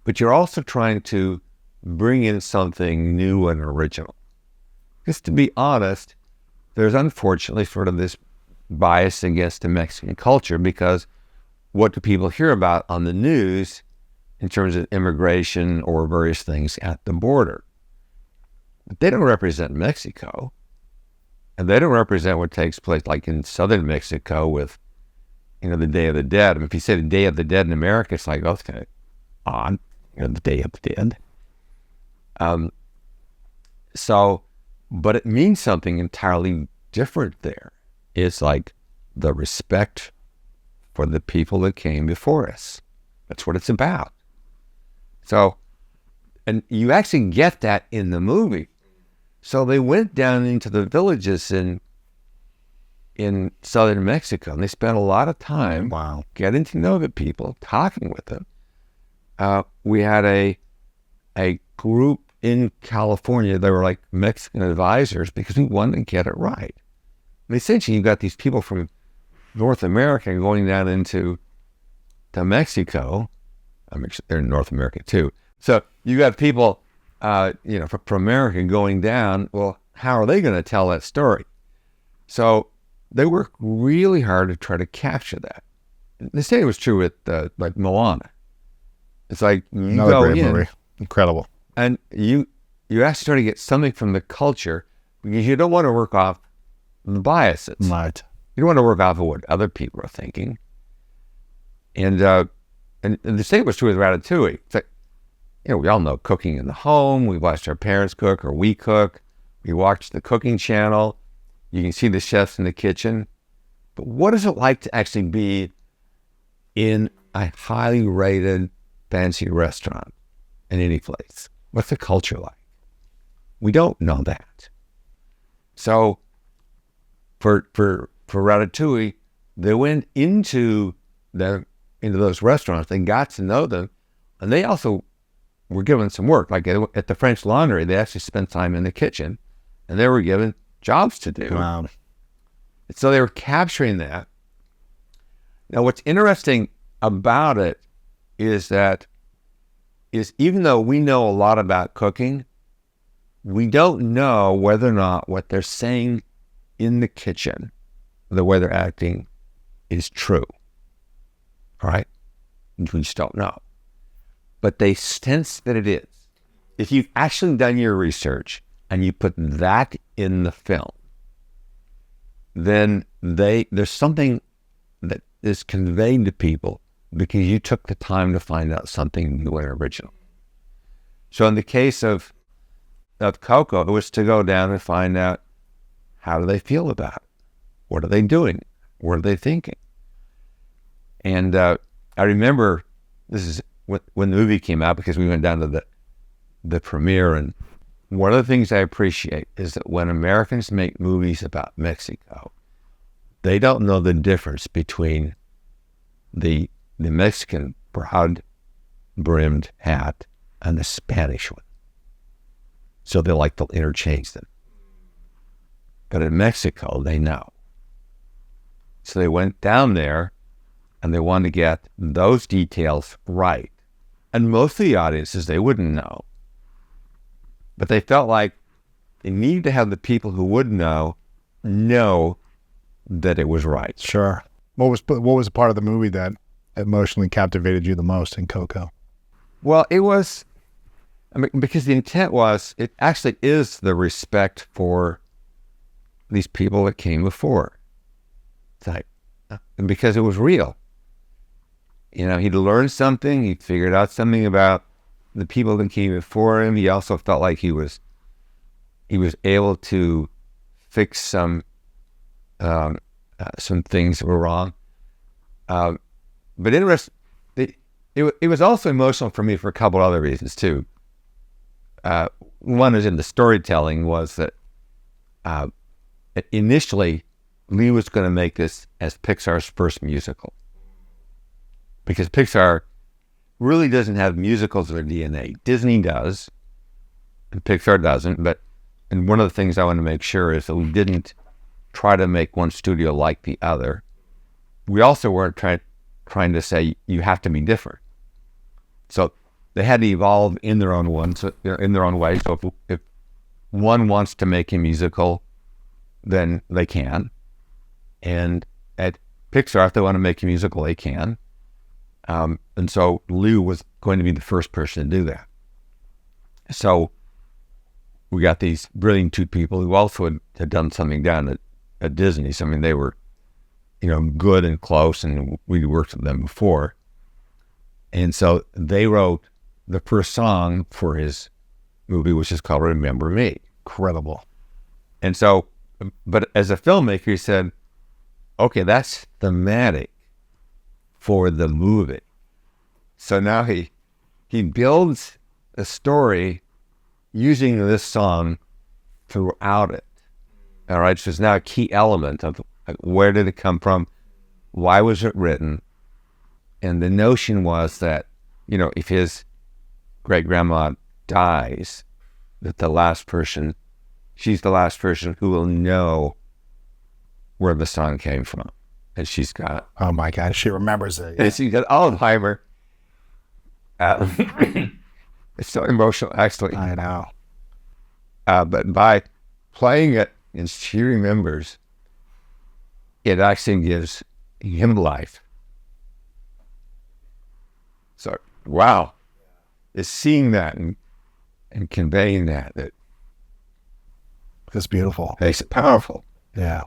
but you're also trying to bring in something new and original. Because to be honest, there's unfortunately sort of this bias against the Mexican culture, because what do people hear about on the news in terms of immigration or various things at the border? But they don't represent Mexico, and they don't represent what takes place like in southern Mexico with the Day of the Dead. I mean, if you say the Day of the Dead in America, it's like, oh, it's kind of odd, the Day of the Dead. But it means something entirely different there. It's like the respect for the people that came before us. That's what it's about. So, and you actually get that in the movie. So they went down into the villages in southern Mexico, and they spent a lot of time getting to know the people, talking with them. We had a group in California. They were like Mexican advisors because we wanted to get it right. And essentially, you got these people from North America going down into Mexico. I mean, they're in North America too. So you got people, from America going down. Well, how are they going to tell that story? So they worked really hard to try to capture that. The same was true with like Moana. It's like another great movie, incredible, and you actually start to get something from the culture because you don't want to work off the biases. Right. You don't want to work off of what other people are thinking. And the same was true with Ratatouille. It's like, we all know cooking in the home. We watched our parents cook, or we cook. We watch the cooking channel. You can see the chefs in the kitchen. But what is it like to actually be in a highly rated, fancy restaurant in any place? What's the culture like? We don't know that. So for Ratatouille, they went into those restaurants. They got to know them, and they also were given some work. Like at the French Laundry, they actually spent time in the kitchen, and they were given jobs to do. Wow. So they were capturing that. Now, what's interesting about it is even though we know a lot about cooking, we don't know whether or not what they're saying in the kitchen, the way they're acting, is true. All right? We just don't know. But they sense that it is. If you've actually done your research and you put that in the film, then there's something that is conveyed to people because you took the time to find out something new and original. So in the case of Coco, it was to go down and find out, how do they feel about it? What are they doing? What are they thinking? And I remember, this is when the movie came out, because we went down to the premiere, and one of the things I appreciate is that when Americans make movies about Mexico, they don't know the difference between the Mexican broad-brimmed hat and the Spanish one. So they like to interchange them. But in Mexico, they know. So they went down there and they wanted to get those details right. And most of the audiences, they wouldn't know. But they felt like they needed to have the people who would know that it was right. Sure. What was a part of the movie that emotionally captivated you the most in Coco? Well, it was, because the intent was, it actually is the respect for these people that came before. It's like, and because it was real. He'd learned something, he figured out something about the people that came before him. He also felt like he was able to fix some things that were wrong. But it was also emotional for me for a couple other reasons too. One is in the storytelling, was that initially Lee was going to make this as Pixar's first musical, because Pixar really doesn't have musicals in their DNA. Disney does, and Pixar doesn't. And one of the things I want to make sure is that we didn't try to make one studio like the other. We also weren't trying to say you have to be different. So they had to evolve in their own way. So if one wants to make a musical, then they can. And at Pixar, if they want to make a musical, they can. And so Lou was going to be the first person to do that. So we got these brilliant two people who also had done something down at Disney. So, they were, good and close, and we'd worked with them before. And so they wrote the first song for his movie, which is called Remember Me. Incredible. And so, but as a filmmaker, he said, okay, that's thematic for the movie. So now he builds a story using this song throughout it. All right, so it's now a key element of where did it come from, why was it written, and the notion was that, if his great-grandma dies, that she's the last person who will know where the song came from. And she's got... Oh my God, she remembers it. Yeah. And she's got Alzheimer. It's so emotional, actually. I know. But by playing it, and she remembers, it actually gives him life. So, wow. It's seeing that and conveying that That's beautiful. Makes it powerful. Yeah.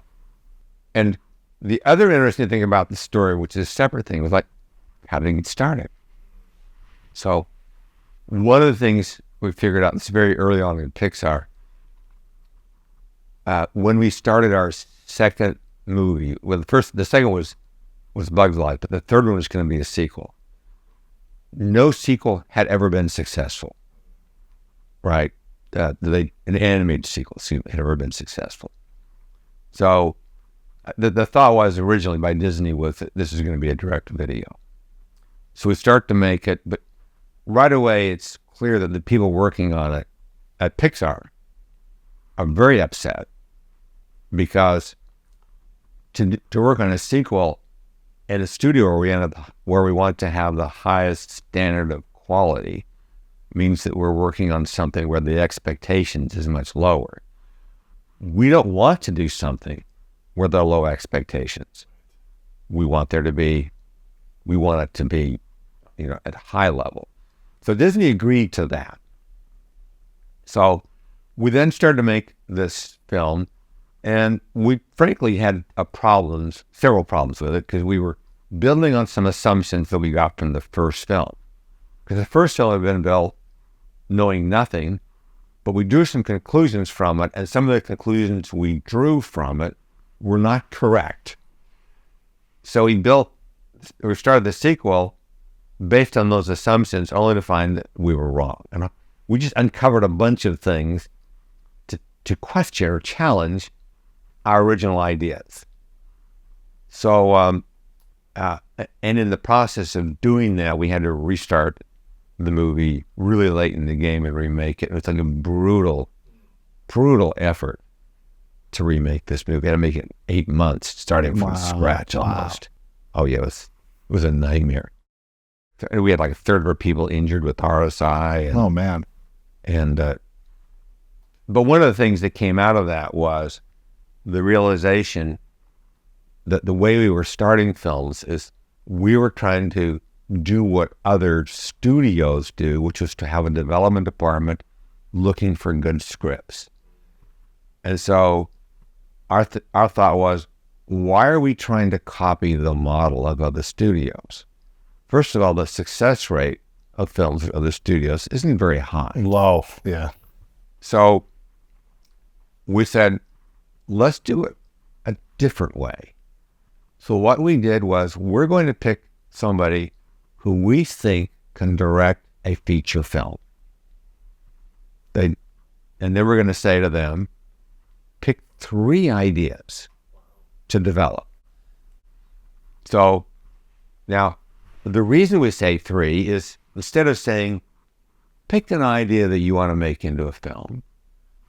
And the other interesting thing about the story, which is a separate thing, was like, how did it get started? So one of the things we figured out, it's very early on in Pixar, when we started our second movie, well, the second was Bugs Life, but the third one was going to be a sequel. No sequel had ever been successful, right? An animated sequel had ever been successful. So the thought was originally by Disney was that this is going to be a direct video. So we start to make it, but right away it's clear that the people working on it at Pixar are very upset because to work on a sequel at a studio where we want to have the highest standard of quality means that we're working on something where the expectations is much lower. We don't want to do something where there are low expectations. We want it to be, at a high level. So Disney agreed to that. So we then started to make this film, and we frankly had several problems with it, because we were building on some assumptions that we got from the first film. Because the first film had been built knowing nothing, but we drew some conclusions from it, and some of the conclusions we drew from it were not correct. So we started the sequel based on those assumptions, only to find that we were wrong. And we just uncovered a bunch of things to question or challenge our original ideas. So, and in the process of doing that, we had to restart the movie really late in the game and remake it. It was like a brutal effort to remake this movie. We had to make it 8 months, starting from scratch almost. Oh yeah, it was a nightmare. And we had like a third of our people injured with RSI. Oh man. And but one of the things that came out of that was the realization that the way we were starting films is we were trying to do what other studios do, which was to have a development department looking for good scripts. And so our thought was, why are we trying to copy the model of other studios? First of all, the success rate of films of other studios isn't very high. Low, yeah. So we said, let's do it a different way. So what we did was, we're going to pick somebody who we think can direct a feature film. And then we're going to say to them, pick 3 ideas to develop. So now, the reason we say 3 is, instead of saying, pick an idea that you want to make into a film.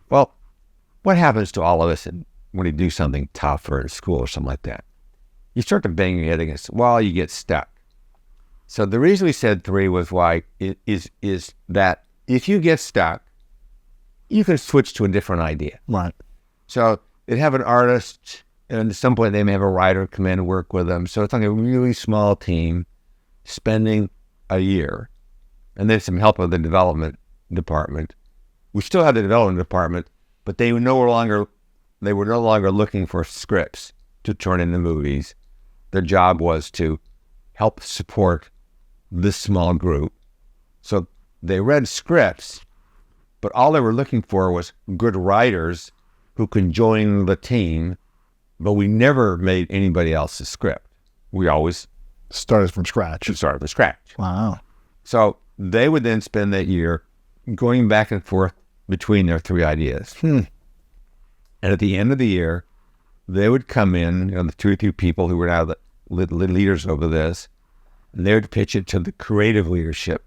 Well, what happens to all of us when you do something tough or in school or something like that? You start to bang your head against the wall, you get stuck. So the reason we said 3 was is that if you get stuck, you can switch to a different idea. Right. So they'd have an artist, and at some point they may have a writer come in and work with them. So it's like a really small team spending a year, and there's some help of the development department. We still had the development department, but they were no longer looking for scripts to turn into movies. Their job was to help support this small group. So they read scripts, but all they were looking for was good writers who could join the team, but we never made anybody else's script. We always Started from scratch. Wow. So they would then spend that year going back and forth between their 3 ideas. And at the end of the year, they would come in, the 2 or 3 people who were now the leaders over this, and they would pitch it to the creative leadership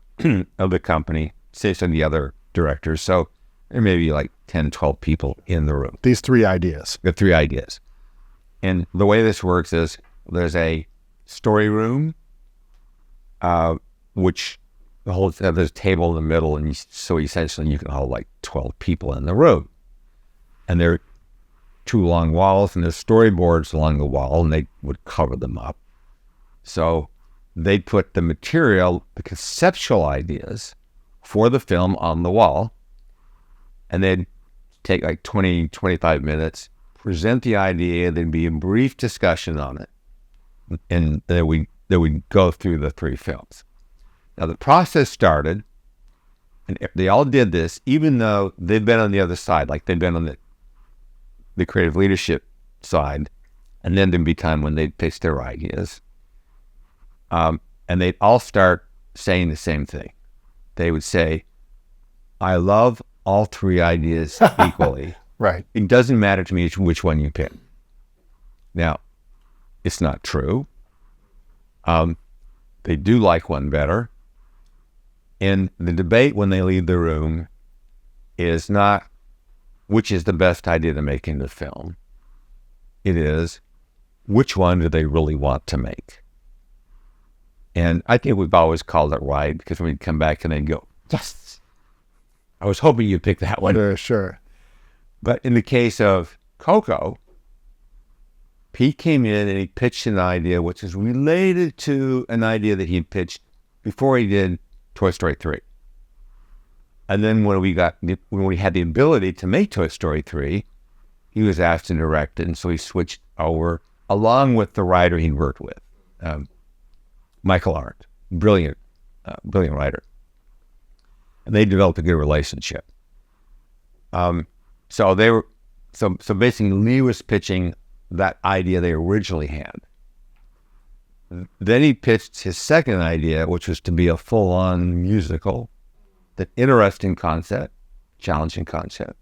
of the company, say some of the other directors. So there may be like 10, 12 people in the room. These 3 ideas. The 3 ideas. And the way this works is, there's a story room, which there's a table in the middle, and so essentially you can hold like 12 people in the room. And there are 2 long walls, and there's storyboards along the wall, and they would cover them up. So they'd put the material, the conceptual ideas for the film on the wall, and they'd take like 20, 25 minutes, present the idea, then be a brief discussion on it. And then we go through the 3 films. Now the process started, and they all did this, even though they've been on the other side, like they've been on the creative leadership side, and then there'd be time when they'd pitch their ideas. And they'd all start saying the same thing. They would say, I love all 3 ideas equally. Right. It doesn't matter to me which one you pick. Now, it's not true. They do like one better. And the debate when they leave the room is not which is the best idea to make into film. It is which one do they really want to make. And I think we've always called it right, because when we'd come back and they'd go, yes, I was hoping you'd pick that one. Sure. But in the case of Coco, Pete came in and he pitched an idea which is related to an idea that he pitched before he did Toy Story 3. And then when we had the ability to make Toy Story 3, he was asked to direct it, and so he switched over along with the writer he'd worked with, Michael Arndt, brilliant writer. And they developed a good relationship. So basically Lee was pitching that idea they originally had. Then he pitched his second idea, which was to be a full-on musical, an interesting concept, challenging concept.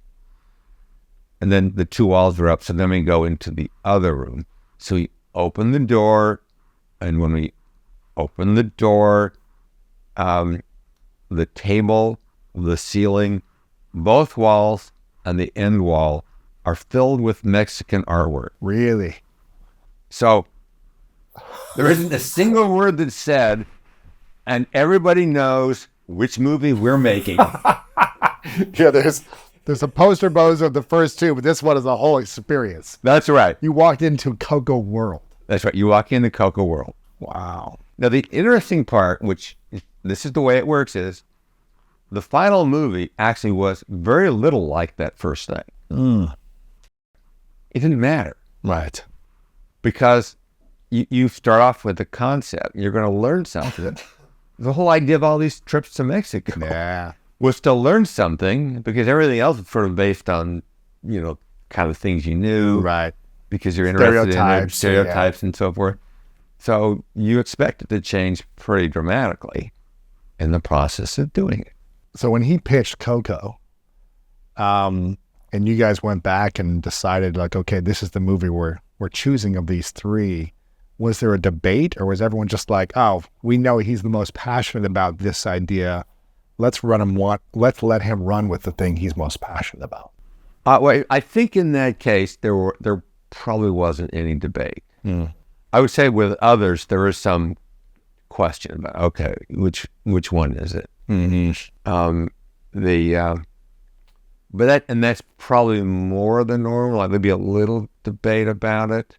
And then the 2 walls were up, so then we go into the other room. So we open the door, and when we open the door, the table, the ceiling, both walls, and the end wall are filled with Mexican artwork. Really? So there isn't a single word that's said, and everybody knows which movie we're making. Yeah, there's a poster bows of the first 2, but this one is a whole experience. That's right. You walked into Coco World. That's right. You walk into Coco World. Wow. Now, the interesting part, this is the way it works, is the final movie actually was very little like that first thing. It didn't matter. Right. Because you start off with the concept. You're going to learn something. The whole idea of all these trips to Mexico was to learn something, because everything else is sort of based on, kind of things you knew. Right. Because you're interested in stereotypes and so forth. So you expect it to change pretty dramatically in the process of doing it. So when he pitched Coco, and you guys went back and decided, like, okay, this is the movie we're choosing of these 3, was there a debate, or was everyone just like, oh, we know he's the most passionate about this idea, let's let him run with the thing he's most passionate about? Well, I think in that case there probably wasn't any debate. I would say with others there is some question about, okay, which one is it? But that's probably more than normal. Like, there'd be a little debate about it.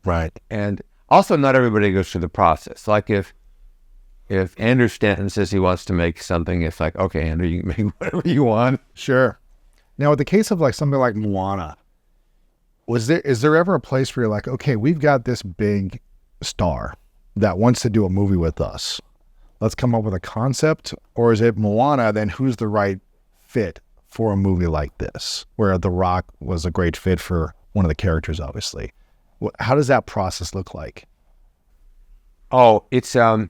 Right. And also, not everybody goes through the process. Like, if Andrew Stanton says he wants to make something, it's like, okay, Andrew, you can make whatever you want. Sure. Now, with the case of like something like Moana, is there ever a place where you're like, okay, we've got this big star that wants to do a movie with us. Let's come up with a concept, or is it Moana? Then who's the right fit for a movie like this, where The Rock was a great fit for one of the characters, obviously? How does that process look like? Oh, it's the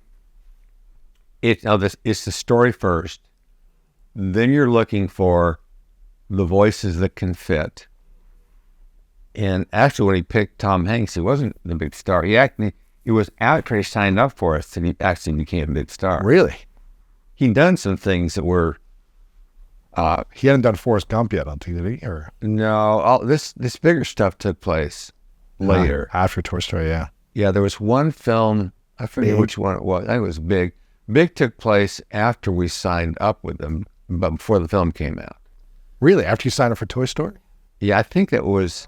story first. Then you're looking for the voices that can fit. And actually, when he picked Tom Hanks, he wasn't the big star. He was after he signed up for us that he actually became a big star. Really? He'd done some things that were. He hadn't done Forrest Gump yet on TV, or no? This bigger stuff took place later, after Toy Story. Yeah. Yeah, there was one film. I forget which one it was. I think it was Big. Big took place after we signed up with them, but before the film came out. Really? After you signed up for Toy Story? Yeah, I think that was.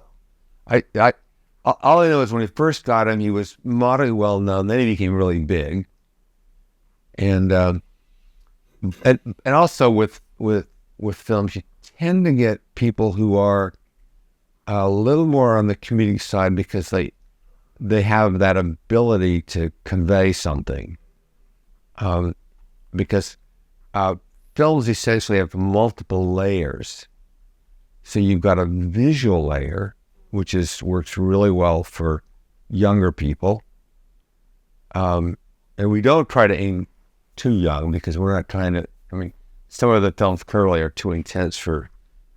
All I know is when we first got him, he was moderately well known. Then he became really big, and also with with films, you tend to get people who are a little more on the comedic side because they have that ability to convey something. Because films essentially have multiple layers. So you've got a visual layer, which works really well for younger people. And we don't try to aim too young because we're not trying to, some of the films clearly are too intense for,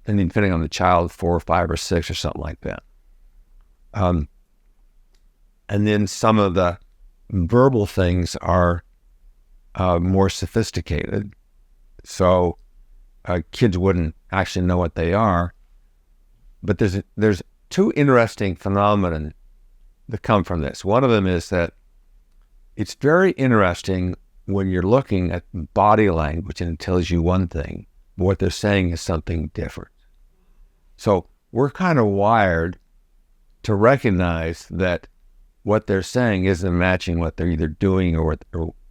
and depending on the child, 4 or 5 or 6 or something like that. And then some of the verbal things are more sophisticated. So kids wouldn't actually know what they are. But there's 2 interesting phenomena that come from this. One of them is that it's very interesting when you're looking at body language and it tells you one thing, but what they're saying is something different. So we're kind of wired to recognize that what they're saying isn't matching what they're either doing or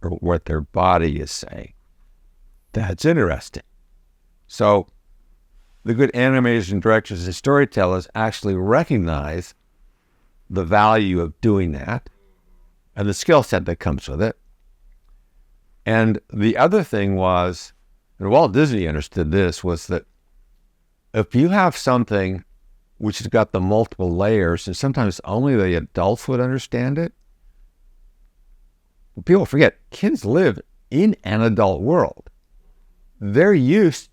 what their body is saying. That's interesting. So the good animators and directors and storytellers actually recognize the value of doing that and the skill set that comes with it. And the other thing was, and Walt Disney understood this, was that if you have something which has got the multiple layers, and sometimes only the adults would understand it, people forget, kids live in an adult world. They're used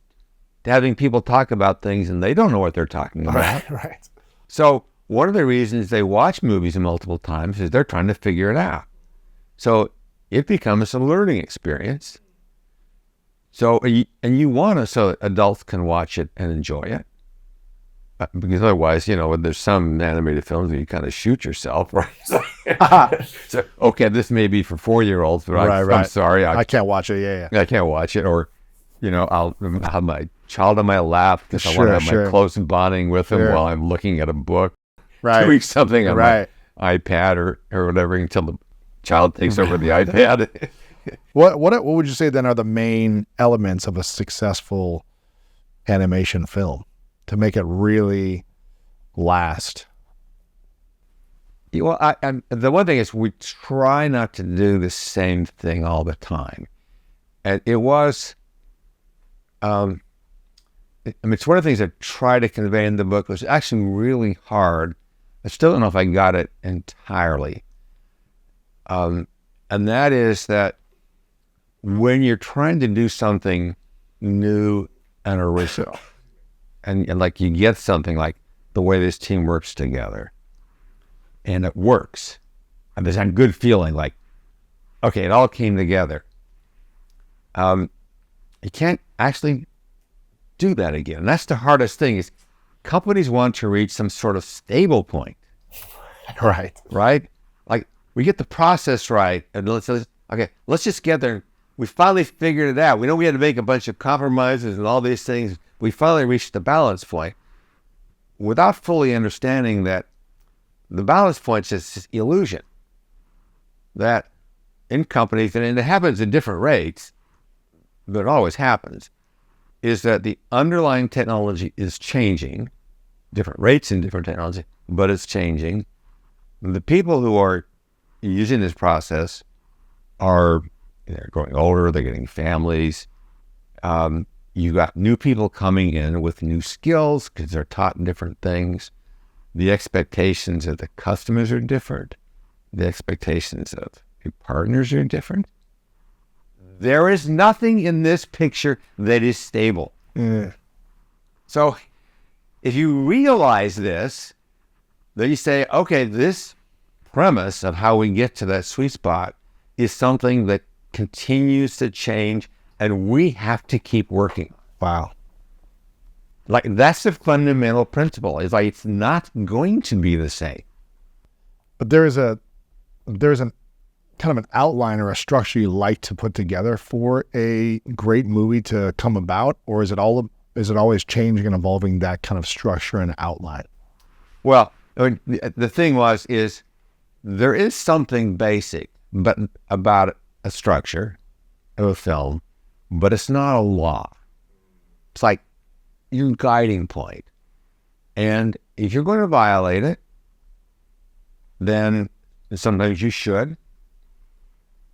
to having people talk about things and they don't know what they're talking about. Right. So one of the reasons they watch movies multiple times is they're trying to figure it out. So it becomes a learning experience. So, and you want to, so adults can watch it and enjoy it. Because otherwise, there's some animated films where you kind of shoot yourself, right? So, okay, this may be for 4-year-olds, but I'm sorry. I can't watch it, yeah. I can't watch it. Or, I'll have my child on my lap because I want to have my close bonding with them while I'm looking at a book. Right. Doing something on my iPad or whatever until the child takes over the iPad. What would you say then are the main elements of a successful animation film to make it really last? Well, the one thing is we try not to do the same thing all the time. And it was, it's one of the things I try to convey in the book. It was actually really hard. I still don't know if I got it entirely. And that is that when you're trying to do something new and original, and like you get something like the way this team works together, and it works, and there's a good feeling like, okay, it all came together. You can't actually do that again. And that's the hardest thing is companies want to reach some sort of stable point. Right. Like we get the process right, and let's just get there. We finally figured it out. We know we had to make a bunch of compromises and all these things. We finally reached the balance point without fully understanding that the balance point is just illusion. That in companies, and it happens at different rates, but it always happens, is that the underlying technology is changing, different rates in different technology, but it's changing. The people who are using this process are they're growing older, they're getting families. You've got new people coming in with new skills because they're taught different things. The expectations of the customers are different. The expectations of your partners are different. There is nothing in this picture that is stable. So if you realize this, then you say, okay, this premise of how we get to that sweet spot is something that continues to change and we have to keep working. Wow. Like that's the fundamental principle. It's like it's not going to be the same. But there's an kind of an outline or a structure you like to put together for a great movie to come about, or is it always changing and evolving that kind of structure and outline? Well, the thing is there is something basic but about a structure of a film, but it's not a law. It's like your guiding point. And if you're going to violate it, then sometimes you should,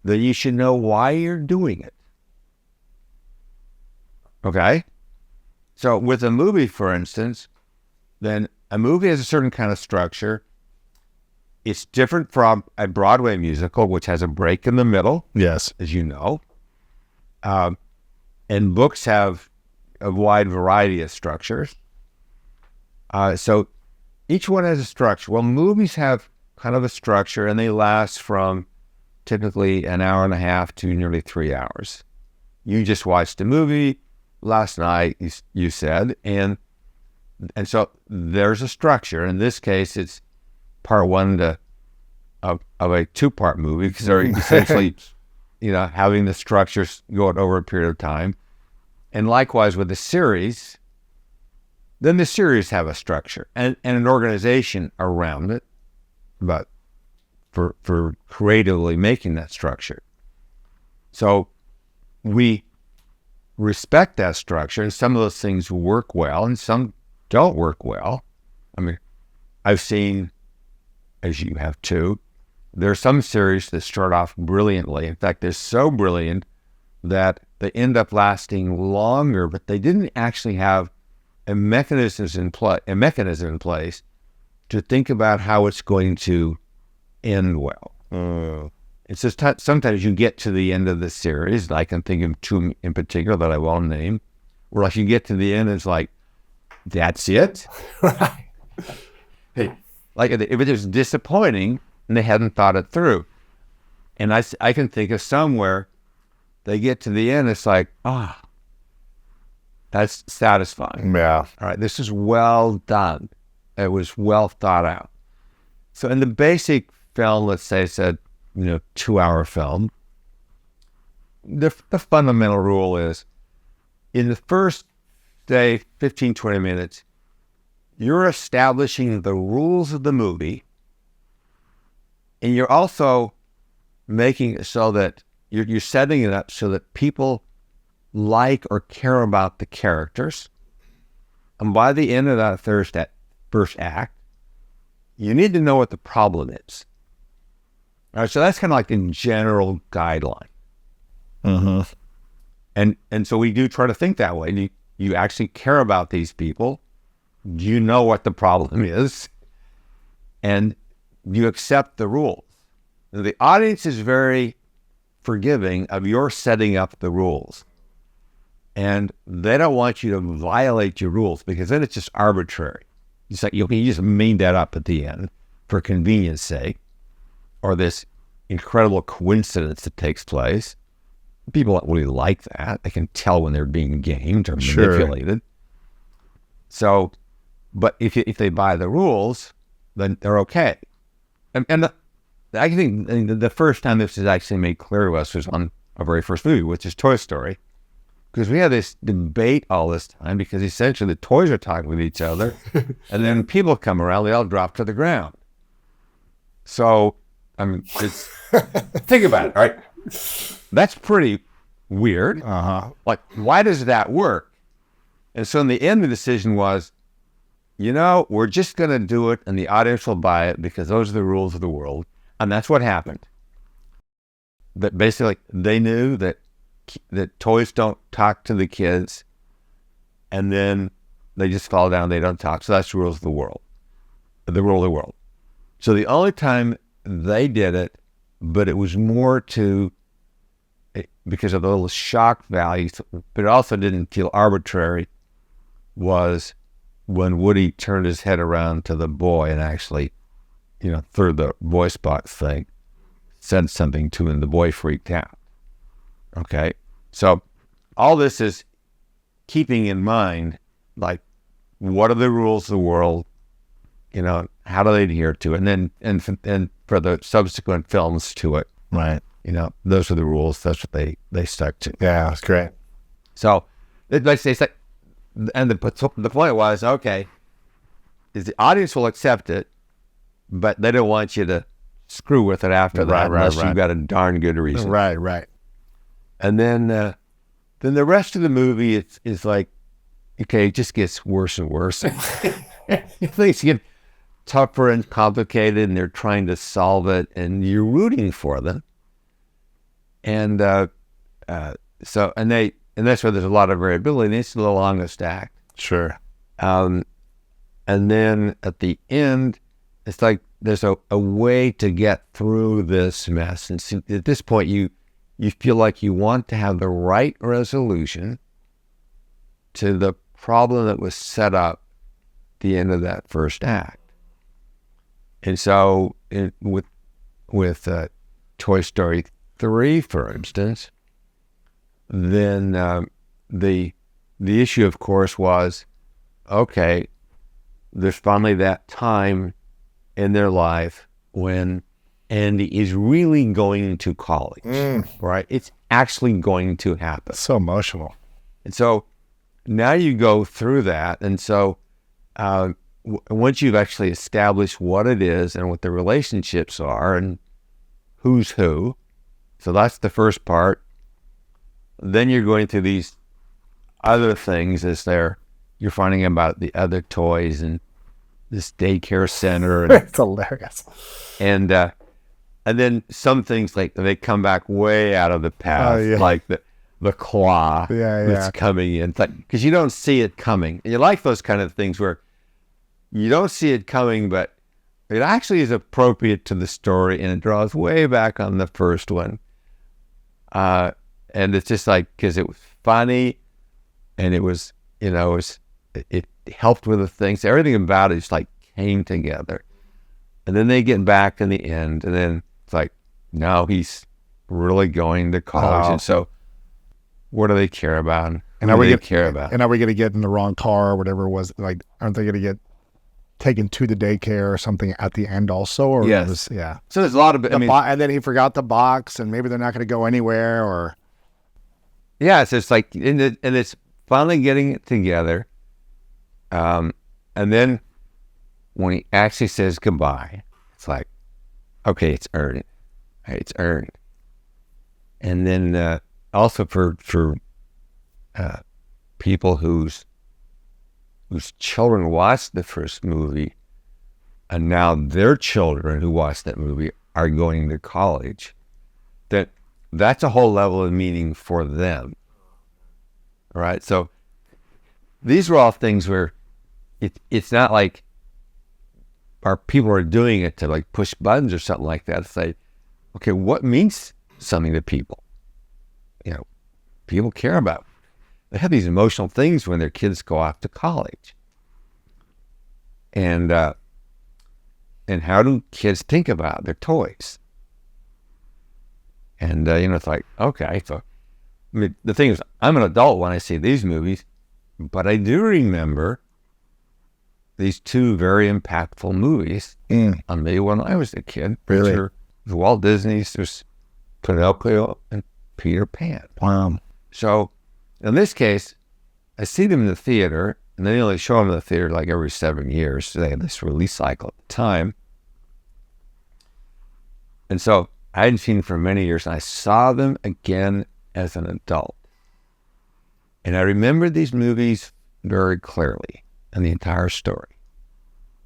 then you should know why you're doing it. Okay? So with a movie, for instance, then a movie has a certain kind of structure. It's different from a Broadway musical, which has a break in the middle, Yes. as you know. And books have a wide variety of structures. So each one has a structure. Well, movies have kind of a structure, and they last from typically an hour and a half to nearly 3 hours. You just watched a movie last night, you said, and so there's a structure. In this case, it's part one of a two-part movie, because they're essentially, having the structures going over a period of time. And likewise with the series, then the series have a structure and an organization around it, but for creatively making that structure. So we respect that structure, and some of those things work well and some don't work well. I mean, I've seen, as you have too, there are some series that start off brilliantly. In fact, they're so brilliant that they end up lasting longer, but they didn't actually have a mechanism in place to think about how it's going to end well. It's just sometimes you get to the end of the series. I can think of two in particular that I won't name, where like you get to the end, it's like, that's it. Right. Hey, like if it was disappointing and they hadn't thought it through, and I can think of somewhere they get to the end, it's like, that's satisfying. Yeah. All right, this is well done. It was well thought out. So in the basic film, let's say it's a 2-hour film, the fundamental rule is, in the first, say, 15, 20 minutes, you're establishing the rules of the movie, and you're also making it so that you're setting it up so that people like or care about the characters. And by the end of that first act, you need to know what the problem is. All right, so that's kind of like the general guideline. Mm-hmm. And so we do try to think that way. You actually care about these people. You know what the problem is. And you accept the rules. Now, the audience is very forgiving of your setting up the rules. And they don't want you to violate your rules, because then it's just arbitrary. It's like you just made that up at the end for convenience sake, or this incredible coincidence that takes place. People don't really like that. They can tell when they're being gamed or manipulated. So, but if they buy the rules, then they're okay. And I think the first time this is actually made clear to us was on our very first movie, which is Toy Story. Because we had this debate all this time, because essentially the toys are talking with each other, and then people come around, they all drop to the ground. So, I mean, think about it, all right? That's pretty weird. Like, why does that work? And so in the end, the decision was, we're just going to do it, and the audience will buy it, because those are the rules of the world. And that's what happened. But basically, they knew that toys don't talk to the kids, and then they just fall down, they don't talk. So that's the rules of the world, the rule of the world. So the only time they did it, but it was more because of the little shock value, but it also didn't feel arbitrary, was when Woody turned his head around to the boy and actually, through the voice box thing, said something to him. The boy freaked out. Okay, so all this is keeping in mind, like, what are the rules of the world? How do they adhere to it? And then, and for the subsequent films to it, Right. Those are the rules. That's what they stuck to. Yeah, that's great. So, like say, and the point was, okay, is the audience will accept it, but they don't want you to screw with it after that, unless you've got a darn good reason. Right. And then the rest of the movie is like, okay, it just gets worse and worse. Things get tougher and complicated, and they're trying to solve it, and you're rooting for them. And and that's where there's a lot of variability. And it's a little honest act. Sure. And then at the end, it's like there's a way to get through this mess. And so at this point, you feel like you want to have the right resolution to the problem that was set up at the end of that first act. And so with Toy Story 3, for instance, then the issue, of course, was, okay, there's finally that time in their life when Andy is really going to college, right? It's actually going to happen. So emotional. And so now you go through that. And so once you've actually established what it is and what the relationships are and who's who, so that's the first part. Then you're going through these other things as you're finding about the other toys and this daycare center. And, It's hilarious. and then some things like they come back way out of the path, like the claw that's coming in. Because you don't see it coming. And you like those kind of things where you don't see it coming, but it actually is appropriate to the story and it draws way back on the first one. And it's just like, because it was funny and it was, it helped with the things. Everything about it just like came together. And then they get back in the end, and then it's like, now he's really going to college. Oh. And so what do they care about? And Who are we do they gonna- care about? And are we going to get in the wrong car or whatever it was? Like, aren't they going to get taken to the daycare or something at the end also? Or Yes. yeah. So there's a lot of, And then he forgot the box, and maybe they're not going to go anywhere. Or yeah, so it's like, and it's finally getting it together. And then when he actually says goodbye, it's like, okay, it's earned. It's earned. And then also for people whose children watched the first movie, and now their children who watched that movie are going to college, that's a whole level of meaning for them. All right, so these were all things where it's not like our people are doing it to like push buttons or something like that. It's like, okay, what means something to people? People care about. They have these emotional things when their kids go off to college. And how do kids think about their toys? And, it's like, okay, so the thing is, I'm an adult when I see these movies, but I do remember these two very impactful movies on me when I was a kid. Really? Which are Walt Disney's, there's Pinocchio and Peter Pan. wow. So in this case, I see them in the theater, and they only show them in the theater like every 7 years. So they had this release cycle at the time. And so I hadn't seen them for many years, and I saw them again as an adult. And I remember these movies very clearly and the entire story.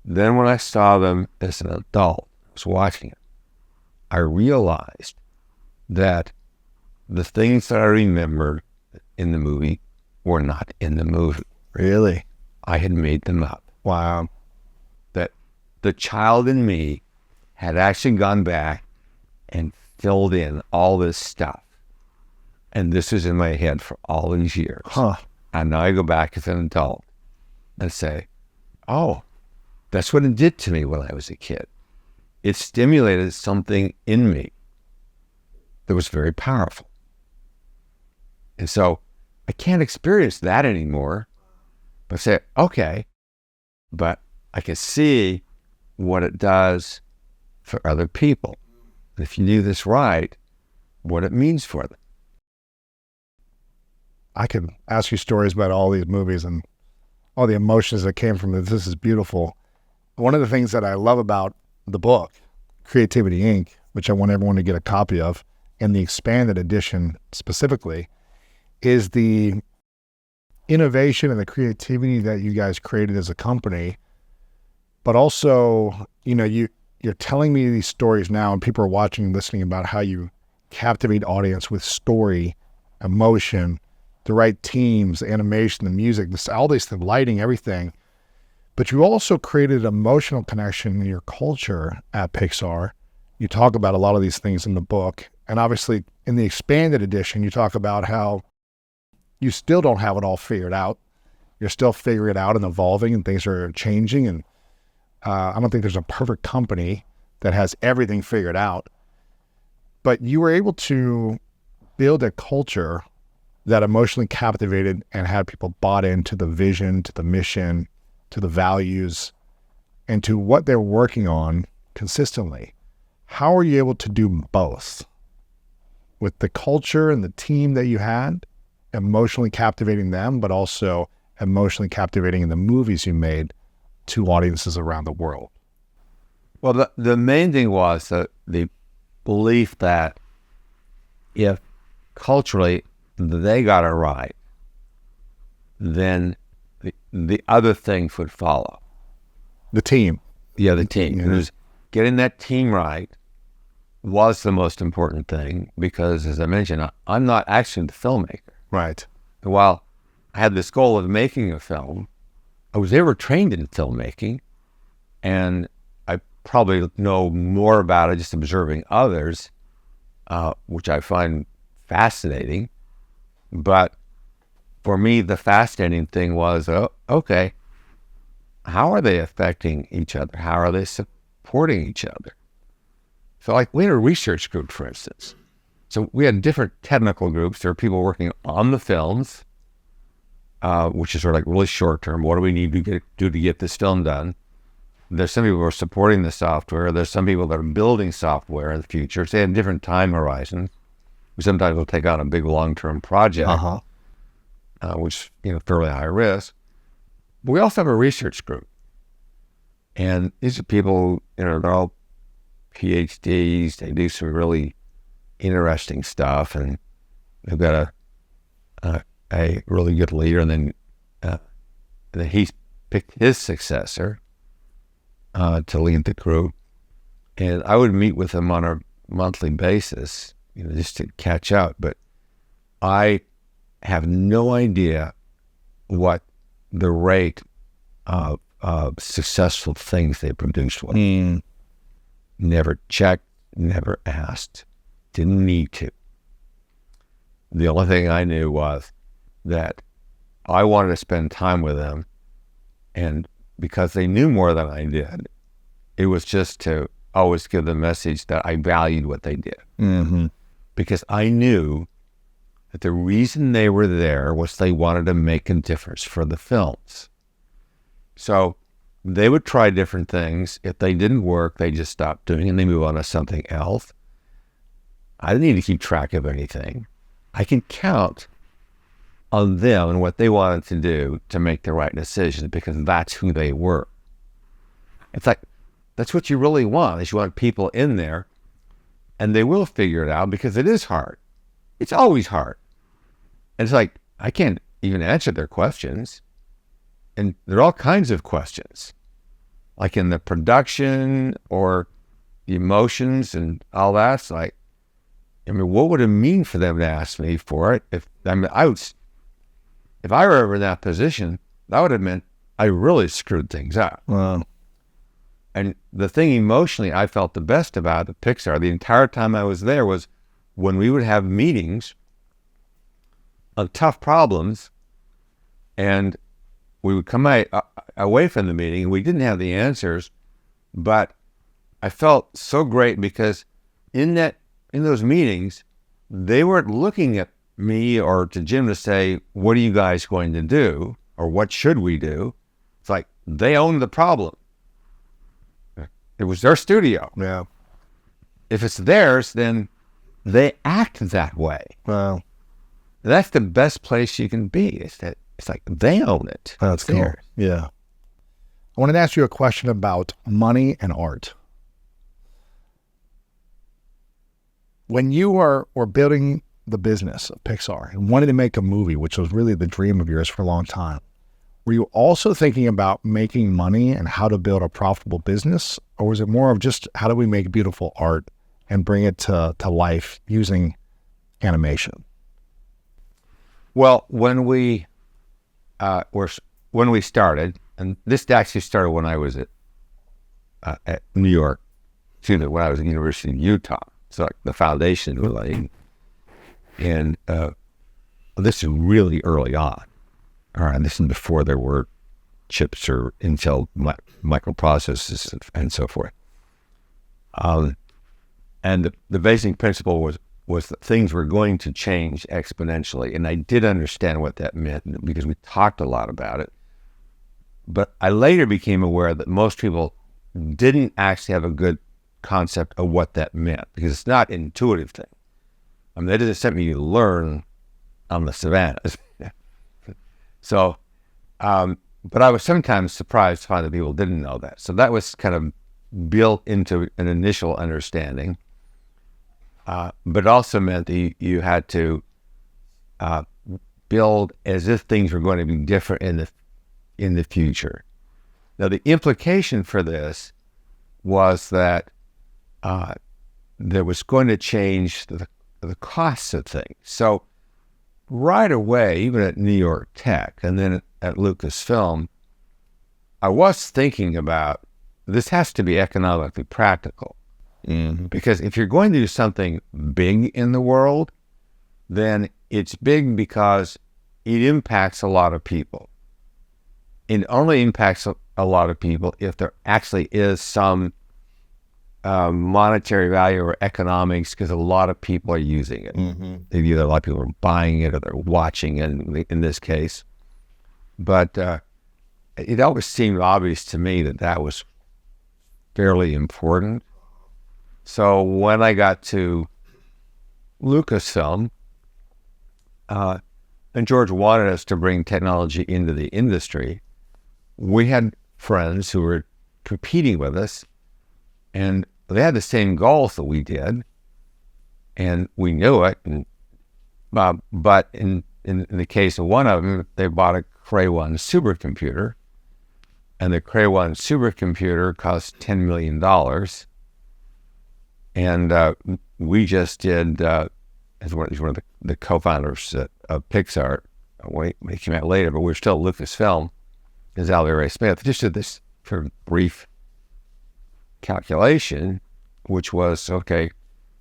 Then when I saw them as an adult, I was watching it, I realized that the things that I remembered in the movie were not in the movie. Really? I had made them up. Wow. That the child in me had actually gone back and filled in all this stuff. And this was in my head for all these years. Huh. And now I go back as an adult and say, oh, that's what it did to me when I was a kid. It stimulated something in me that was very powerful. And so I can't experience that anymore, but say, okay, but I can see what it does for other people. And if you do this right, what it means for them. I could ask you stories about all these movies and all the emotions that came from it. This is beautiful. One of the things that I love about the book, Creativity Inc., which I want everyone to get a copy of, and the expanded edition specifically, is the innovation and the creativity that you guys created as a company, but also, you're telling me these stories now, and people are watching and listening about how you captivate audience with story, emotion, the right teams, animation, the music, all these things, lighting, everything. But you also created an emotional connection in your culture at Pixar. You talk about a lot of these things in the book. And obviously, in the expanded edition, you talk about how you still don't have it all figured out. You're still figuring it out and evolving, and things are changing. And I don't think there's a perfect company that has everything figured out. But you were able to build a culture that emotionally captivated and had people bought into the vision, to the mission, to the values, and to what they're working on consistently. How are you able to do both with the culture and the team that you had, emotionally captivating them, but also emotionally captivating in the movies you made to audiences around the world? Well, the main thing was the belief that if culturally they got it right, then the other things would follow. The team. Yeah, the team. Yeah. And it was getting that team right was the most important thing because, as I mentioned, I'm not actually the filmmaker. Right. And while I had this goal of making a film, I was never trained in filmmaking, and I probably know more about it just observing others, which I find fascinating. But for me, the fascinating thing was, okay, how are they affecting each other? How are they supporting each other? So like we had a research group, for instance. So we had different technical groups. There were people working on the films, which is sort of like really short term. What do we need to do to get this film done? There's some people who are supporting the software. There's some people that are building software in the future. So they had different time horizons. We sometimes will take on a big long-term project, which fairly high risk. But we also have a research group, and these are people they're all PhDs. They do some really interesting stuff, and they've got a really good leader. And then he picked his successor to lead the group, and I would meet with him on a monthly basis, just to catch up. But I have no idea what the rate of successful things they produced was. Never checked, never asked, didn't need to. The only thing I knew was that I wanted to spend time with them, and because they knew more than I did, it was just to always give the message that I valued what they did. Mm-hmm. Because I knew that the reason they were there was they wanted to make a difference for the films. So they would try different things. If they didn't work, they just stopped doing it and they move on to something else. I didn't need to keep track of anything. I can count on them and what they wanted to do to make the right decisions because that's who they were. It's like, that's what you really want, is you want people in there, and they will figure it out because it is hard. It's always hard. And it's like, I can't even answer their questions. And there are all kinds of questions, like in the production or the emotions and all that. It's like, what would it mean for them to ask me for it? If I were ever in that position, that would have meant I really screwed things up. Wow. And the thing emotionally I felt the best about at Pixar the entire time I was there was when we would have meetings on tough problems, and we would come away from the meeting and we didn't have the answers, but I felt so great because in those meetings, they weren't looking at me or to Jim to say, what are you guys going to do? Or what should we do? It's like they owned the problem. It was their studio. Yeah. If it's theirs, then they act that way. Wow. That's the best place you can be. It's like they own it. That's It's cool. theirs. Yeah. I wanted to ask you a question about money and art. When you were building the business of Pixar and wanted to make a movie, which was really the dream of yours for a long time, were you also thinking about making money and how to build a profitable business? Or was it more of just how do we make beautiful art and bring it to life using animation? Well, when we started, and this actually started when I was at New York, when I was at the University of Utah. So like the foundation was laying, and this is really early on. All right, this is before there were chips or Intel microprocessors and so forth. And the basic principle was that things were going to change exponentially, and I did understand what that meant because we talked a lot about it. But I later became aware that most people didn't actually have a good concept of what that meant because it's not an intuitive thing. I mean, that isn't something you learn on the savannas. So, but I was sometimes surprised to find that people didn't know that. So that was kind of built into an initial understanding. But it also meant that you had to build as if things were going to be different in the future. Now, the implication for this was that there was going to change the costs of things. So right away, even at New York Tech and then at Lucasfilm, I was thinking about this has to be economically practical. Mm-hmm. Because if you're going to do something big in the world, then it's big because it impacts a lot of people. It only impacts a lot of people if there actually is some monetary value or economics, because a lot of people are using it. Mm-hmm. Either a lot of people are buying it or they're watching it in this case. But it always seemed obvious to me that was fairly important. So when I got to Lucasfilm, and George wanted us to bring technology into the industry, we had friends who were competing with us, and they had the same goals that we did, and we knew it. And but in the case of one of them, they bought a Cray 1 supercomputer, and the Cray 1 supercomputer cost $10 million. And we just did, as one of the co-founders of Pixar, he came out later, but we're still Lucasfilm, is Alvy Ray Smith, just did this sort of brief calculation, which was, okay,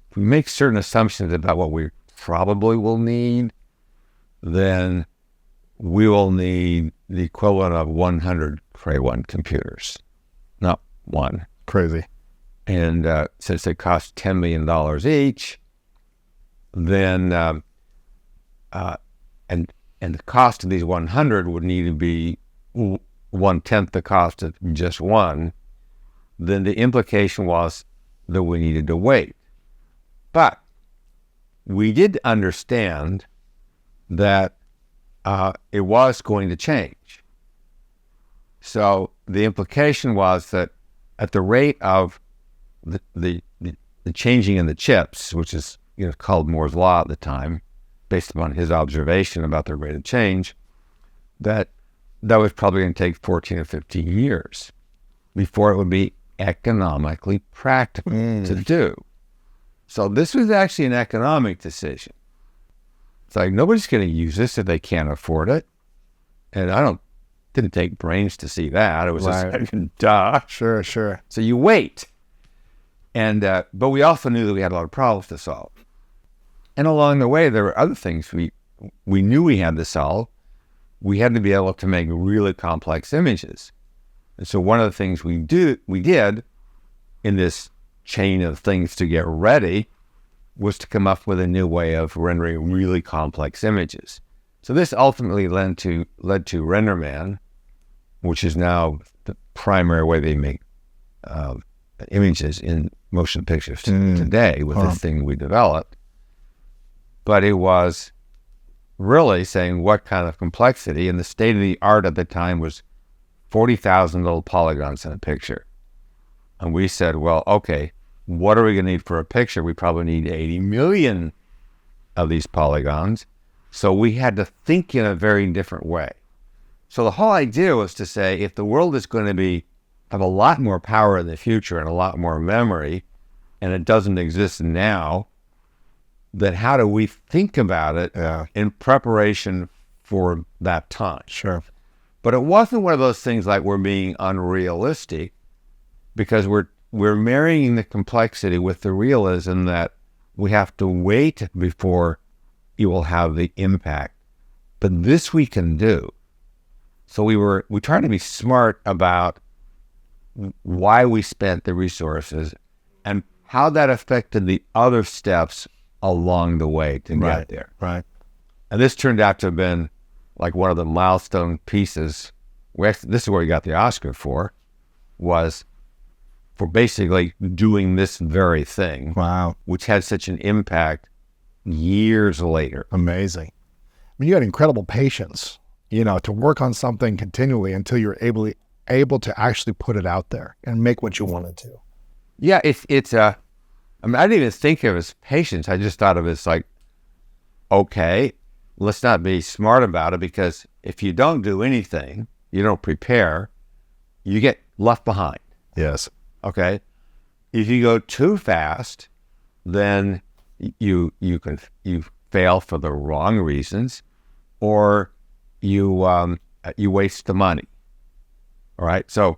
if we make certain assumptions about what we probably will need, then we will need the equivalent of 100 Cray 1 computers, not one. Crazy. And since they cost $10 million each, then and the cost of these 100 would need to be 1/10 the cost of just one. Then the implication was that we needed to wait. But we did understand that it was going to change. So the implication was that at the rate of the changing in the chips, which is called Moore's Law at the time, based upon his observation about the rate of change, that was probably going to take 14 or 15 years before it would be economically practical to do. So this was actually an economic decision. It's like, nobody's going to use this if they can't afford it. And didn't take brains to see that. It was just duh. Sure. So you wait. And but we also knew that we had a lot of problems to solve. And along the way, there were other things we knew we had to solve. We had to be able to make really complex images. And so one of the things we did in this chain of things to get ready was to come up with a new way of rendering really complex images. So this ultimately led to RenderMan, which is now the primary way they make images in motion pictures today with this thing we developed. But it was really saying what kind of complexity, and the state of the art at the time was 40,000 little polygons in a picture. And we said, well, okay, what are we going to need for a picture? We probably need 80 million of these polygons. So we had to think in a very different way. So the whole idea was to say, if the world is going to have a lot more power in the future and a lot more memory, and it doesn't exist now, then how do we think about it in preparation for that time? Sure. But it wasn't one of those things like we're being unrealistic, because we're marrying the complexity with the realism that we have to wait before it will have the impact. But this we can do. So we tried to be smart about why we spent the resources and how that affected the other steps along the way to get there. Right. And this turned out to have been like one of the milestone pieces. This is where we got the Oscar was for basically doing this very thing. Wow. Which had such an impact years later. Amazing. I mean, you had incredible patience, to work on something continually until you're able to actually put it out there and make what you wanted to. Yeah, I didn't even think of it as patience. I just thought of it as like, okay, let's not be smart about it, because if you don't do anything, you don't prepare, you get left behind. Yes. Okay. If you go too fast, then you fail for the wrong reasons, or you waste the money. All right. So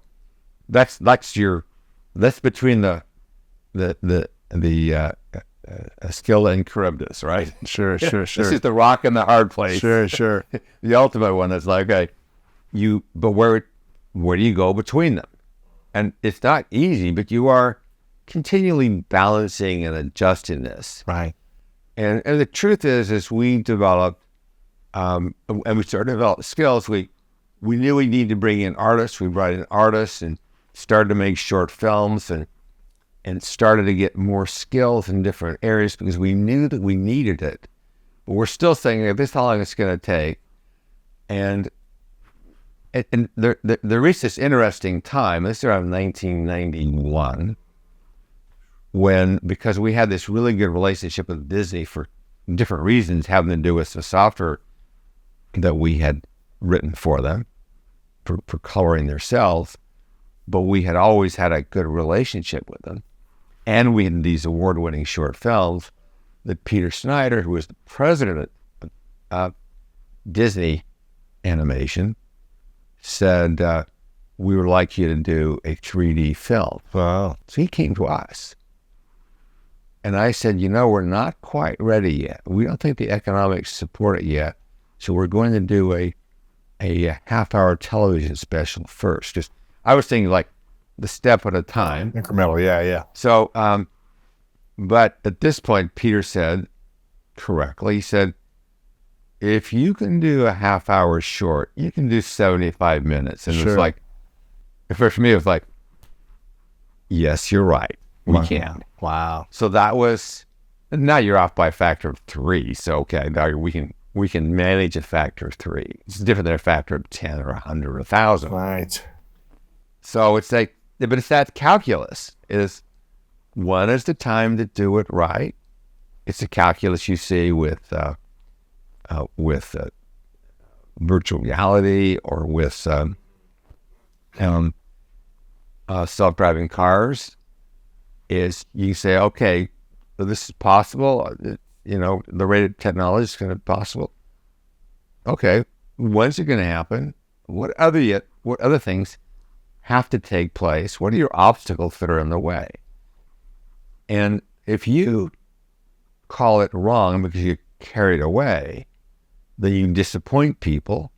that's between the skill and Charybdis, right? Sure. This is the rock and the hard place. Sure. The ultimate one that's like, okay, but where do you go between them? And it's not easy, but you are continually balancing and adjusting this. Right. And the truth is we developed, and we started to develop skills. We knew we needed to bring in artists. We brought in artists and started to make short films and started to get more skills in different areas, because we knew that we needed it. But we're still saying, hey, this is how long it's going to take. And there reached this interesting time, this is around 1991, because we had this really good relationship with Disney for different reasons, having to do with the software that we had written for them for coloring their cells, but we had always had a good relationship with them. And we had these award-winning short films that Peter Snyder, who was the president of Disney Animation, said, we would like you to do a 3D film. Wow. So he came to us. And I said, we're not quite ready yet. We don't think the economics support it yet. So we're going to do a half-hour television special first. I was thinking like the step at a time. Incremental, yeah. So, but at this point, Peter said correctly, he said, if you can do a half-hour short, you can do 75 minutes. And It was like, for me, it was like, yes, you're right. We can. Wow. So that was, now you're off by a factor of 3. So, okay, now we can manage a factor of 3. It's different than a factor of 10 or 100 or 1,000. Right. So it's like, but it's that calculus is, when is the time to do it right? It's a calculus you see with virtual reality or with self-driving cars. Is you say, okay, so this is possible. The rate of technology is going to be possible. Okay, when's it going to happen? What other things have to take place? What are your obstacles that are in the way? And if you call it wrong because you carried away, then you disappoint people,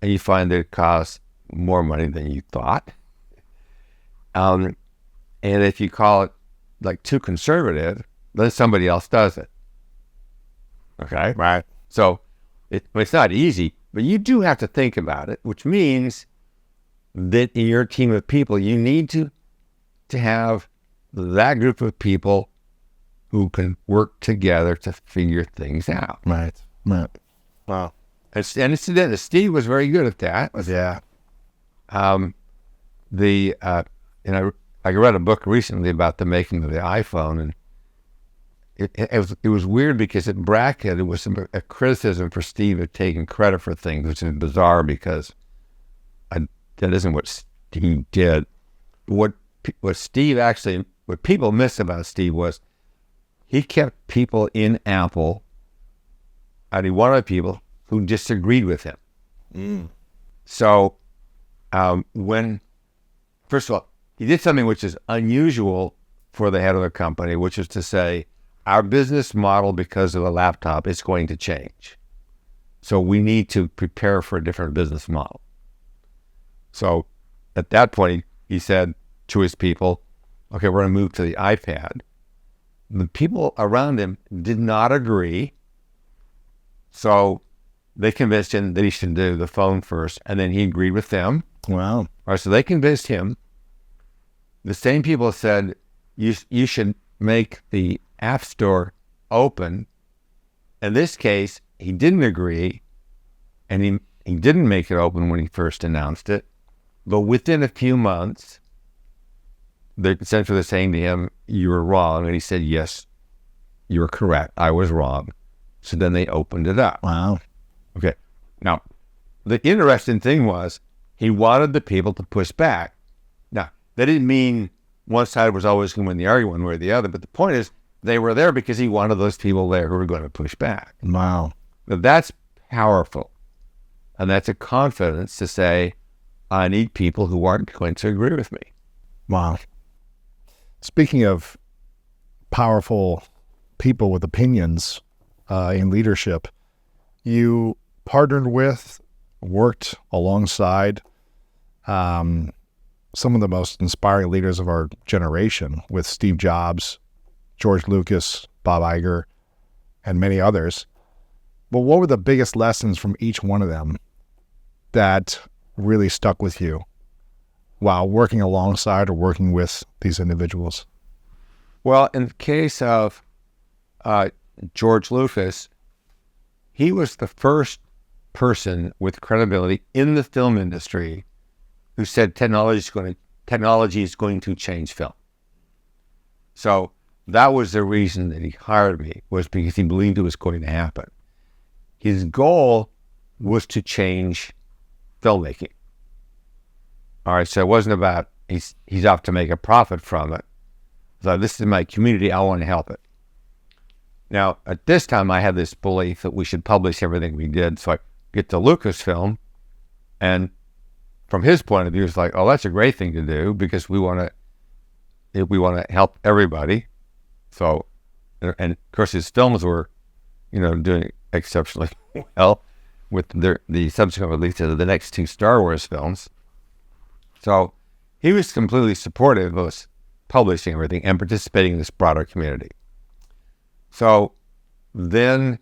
and you find that it costs more money than you thought. And if you call it like too conservative, then somebody else does it. Okay? Right. So it's not easy, but you do have to think about it, which means that in your team of people, you need to have that group of people who can work together to figure things out. Right. Wow. And incidentally, Steve was very good at that. Yeah. I read a book recently about the making of the iPhone, it was weird because it bracketed, it was a criticism for Steve of taking credit for things, which is bizarre because that isn't what Steve did. What people miss about Steve was he kept people in Apple, and he wanted people who disagreed with him. So first of all, he did something which is unusual for the head of the company, which is to say, our business model, because of the laptop, is going to change. So we need to prepare for a different business model. So at that point, he said to his people, okay, we're going to move to the iPad. The people around him did not agree. So they convinced him that he should do the phone first, and then he agreed with them. Wow. All right, so they convinced him. The same people said, you should make the App Store open. In this case, he didn't agree, and he didn't make it open when he first announced it. But within a few months, they essentially were saying to him, you were wrong. And he said, yes, you were correct. I was wrong. So then they opened it up. Wow. Okay. Now, the interesting thing was he wanted the people to push back. Now, that didn't mean one side was always going to win the argument one way or the other. But the point is, they were there because he wanted those people there who were going to push back. Wow. Now, that's powerful. And that's a confidence to say, I need people who aren't going to agree with me. Wow. Speaking of powerful people with opinions in leadership, you partnered with, worked alongside some of the most inspiring leaders of our generation with Steve Jobs, George Lucas, Bob Iger, and many others. But what were the biggest lessons from each one of them that really stuck with you while working alongside or working with these individuals? Well, in the case of George Lucas, he was the first person with credibility in the film industry who said technology is going to change film. So that was the reason that he hired me, was because he believed it was going to happen. His goal was to change filmmaking. All right, so it wasn't about he's out to make a profit from it. So this is my community, I want to help it. Now, at this time, I had this belief that we should publish everything we did. So I get to Lucasfilm, and from his point of view, it's like, oh, that's a great thing to do because we want to help everybody. So, and of course, his films were, doing exceptionally well with the subsequent release of the next two Star Wars films. So he was completely supportive of us publishing everything and participating in this broader community. So then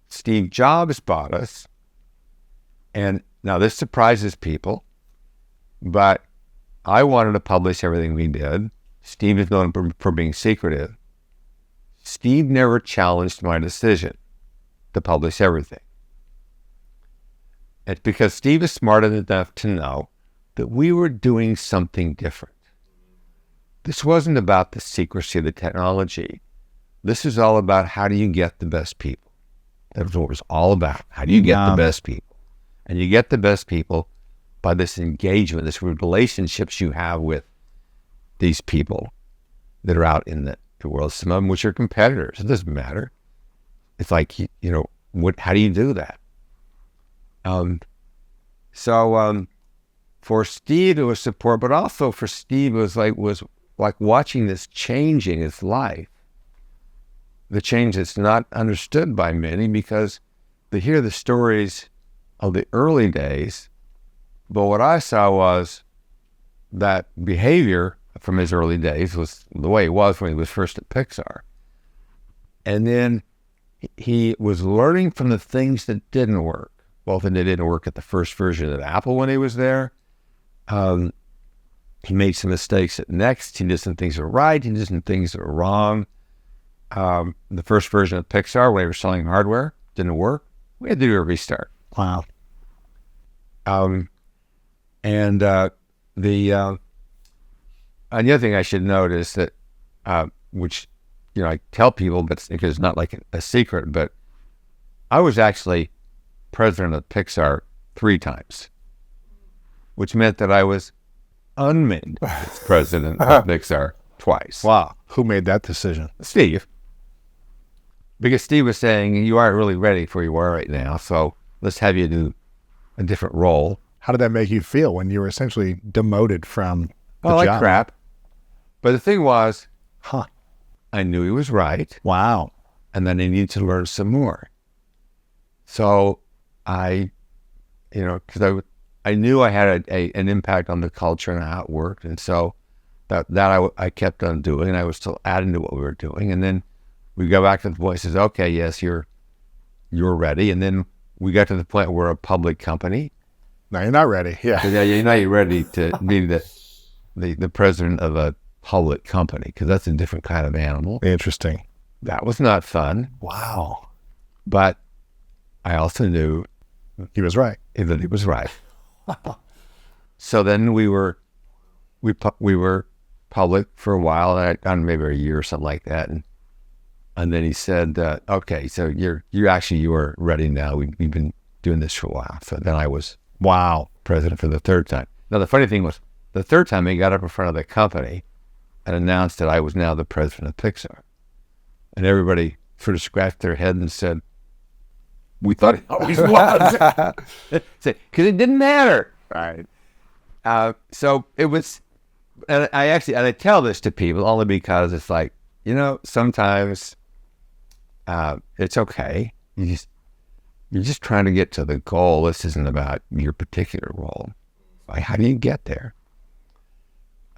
Steve Jobs bought us, and now this surprises people, but I wanted to publish everything we did. Steve is known for being secretive. Steve never challenged my decision to publish everything. It's because Steve is smart enough to know that we were doing something different. This wasn't about the secrecy of the technology. This is all about how do you get the best people. That was what it was all about. How do you get the best people? And you get the best people by this engagement, this relationships you have with these people that are out in the world. Some of them which are competitors. It doesn't matter. It's like, how do you do that? So for Steve, it was support, but also for Steve, it was like watching this change in his life. The change that's not understood by many because they hear the stories of the early days, but what I saw was that behavior from his early days was the way it was when he was first at Pixar. And then he was learning from the things that didn't work. Well, then they didn't work at the first version of Apple when he was there. He made some mistakes at Next. He did some things that were right. He did some things that were wrong. The first version of Pixar, when they were selling hardware, didn't work. We had to do a restart. Wow. The other thing I should note is that, which I tell people, but because it's not like a secret, but I was actually president of Pixar 3 times, which meant that I was unmade president of Pixar twice. Wow. Who made that decision? Steve. Because Steve was saying, you aren't really ready for where you are right now, so let's have you do a different role. How did that make you feel when you were essentially demoted from the Like job? crap. But the thing was, Huh. I knew he was right, Wow. and then I needed to learn some more. So because I knew I had an impact on the culture and how it worked, and so that I kept on doing, and I was still adding to what we were doing, and then we go back to the point. Says, okay, yes, you're ready, and then we got to the point where we're a public company. No, you're not ready. Yeah. So, yeah, you're not ready to be the president of a public company because that's a different kind of animal. Interesting. That was not fun, Wow. but I also knew He was right. that he was right. So then we were public for a while, I don't know, maybe a year or something like that, and then he said, "Okay, so you are ready now. We've been doing this for a while." So then I was Wow. president for the 3rd time. Now the funny thing was, the 3rd time he got up in front of the company and announced that I was now the president of Pixar, and everybody sort of scratched their head and said, "We thought he always was," because it didn't matter. Right. So it was, and I tell this to people only because it's like, sometimes it's okay. You're just trying to get to the goal. This isn't about your particular role. Like, how do you get there?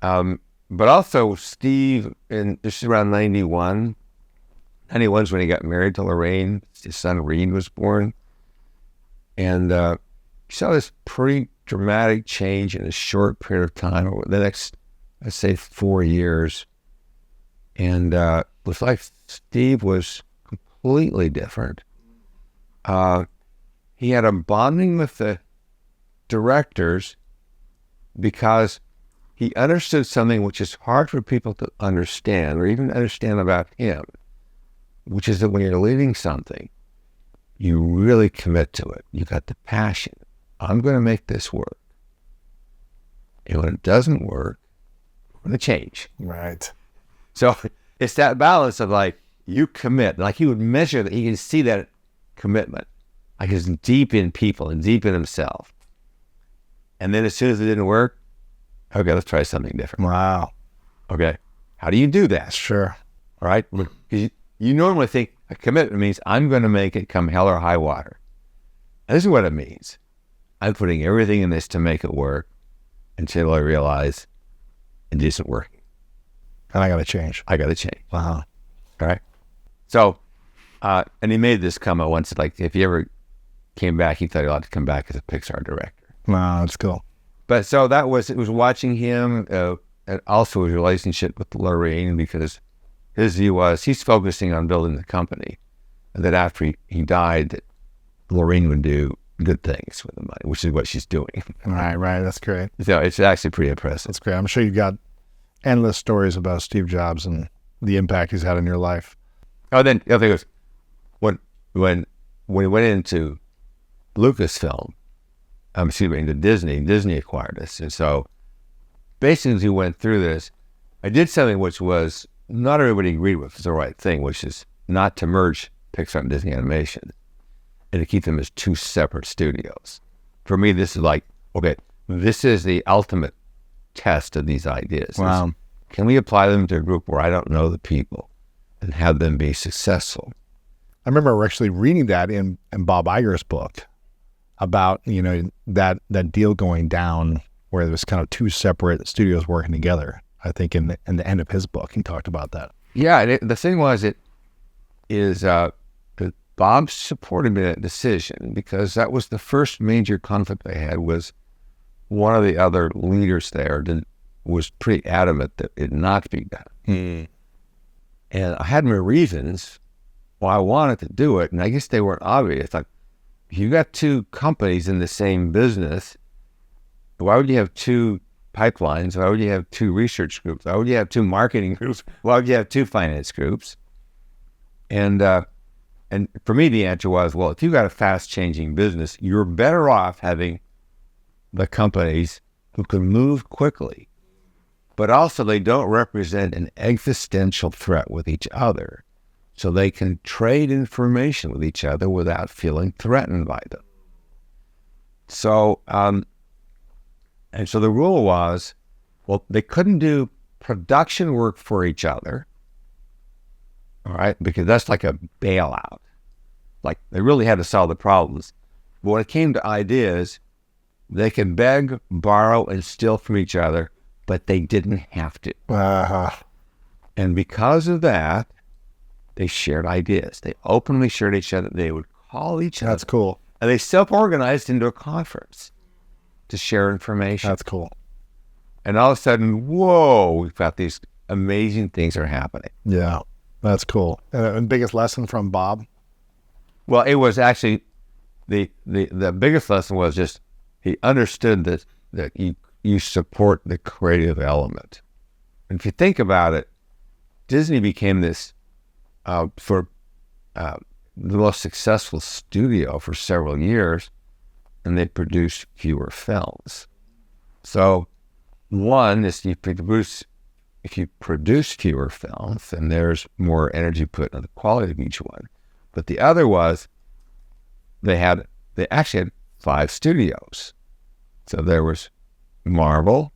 But also Steve, this is around 91. 91 is when he got married to Lorraine. His son Reed was born. And he saw this pretty dramatic change in a short period of time over the next, I'd say, 4 years. And it was like Steve was completely different. He had a bonding with the directors because he understood something which is hard for people to understand or even understand about him, which is that when you're leading something, you really commit to it. You got the passion. I'm going to make this work. And when it doesn't work, we're going to change. Right. So it's that balance of like, you commit. Like he would measure that, he could see that commitment. Like it's deep in people and deep in himself. And then as soon as it didn't work, okay, let's try something different. Wow. Okay. How do you do that? Sure. All right. Because you normally think a commitment means I'm going to make it come hell or high water. And this is what it means. I'm putting everything in this to make it work until I realize it isn't working. And I got to change. I got to change. Wow. All right. So, and he made this comment once, like if he ever came back, he thought he ought to come back as a Pixar director. Wow, that's cool. But so it was watching him, and also his relationship with Lorraine, because his view was he's focusing on building the company, and that after he died, that Lorraine would do good things with the money, which is what she's doing. Right. That's great. So it's actually pretty impressive. That's great. I'm sure you've got endless stories about Steve Jobs and the impact he's had in your life. Oh, then the other thing was when we went into Lucasfilm, into Disney acquired us, and so basically as we went through this, I did something which was not everybody agreed with was the right thing, which is not to merge Pixar and Disney Animation and to keep them as 2 separate studios. For me, this is like, okay, this is the ultimate test of these ideas. Wow. Can we apply them to a group where I don't know the people and have them be successful? I remember actually reading that in Bob Iger's book about, that deal going down where there was kind of 2 separate studios working together. I think in the end of his book, he talked about that. Yeah, the thing was, that Bob supported me in that decision because that was the first major conflict I had. Was one of the other leaders there was pretty adamant that it not be done. And I had my reasons why I wanted to do it, and I guess they weren't obvious. Like, if you got 2 companies in the same business, why would you have 2 pipelines? Why would you have 2 research groups? Why would you have 2 marketing groups? Why would you have 2 finance groups? And for me, the answer was, well, if you've got a fast-changing business, you're better off having the companies who can move quickly, but also they don't represent an existential threat with each other, so they can trade information with each other without feeling threatened by them. So, and so the rule was, well, they couldn't do production work for each other, all right, because that's like a bailout. Like, they really had to solve the problems. But when it came to ideas, they could beg, borrow, and steal from each other, but they didn't have to. And because of that, they shared ideas. They openly shared each other. They would call each other. That's cool. And they self-organized into a conference to share information. That's cool. And all of a sudden, whoa, we've got these amazing things are happening. Yeah, that's cool. And biggest lesson from Bob? Well, it was actually, the biggest lesson was just, he understood that you support the creative element. And if you think about it, Disney became this the most successful studio for several years, and they produced fewer films. So one is if you produce fewer films, then there's more energy put into the quality of each one. But the other was they actually had 5 studios. So there was Marvel,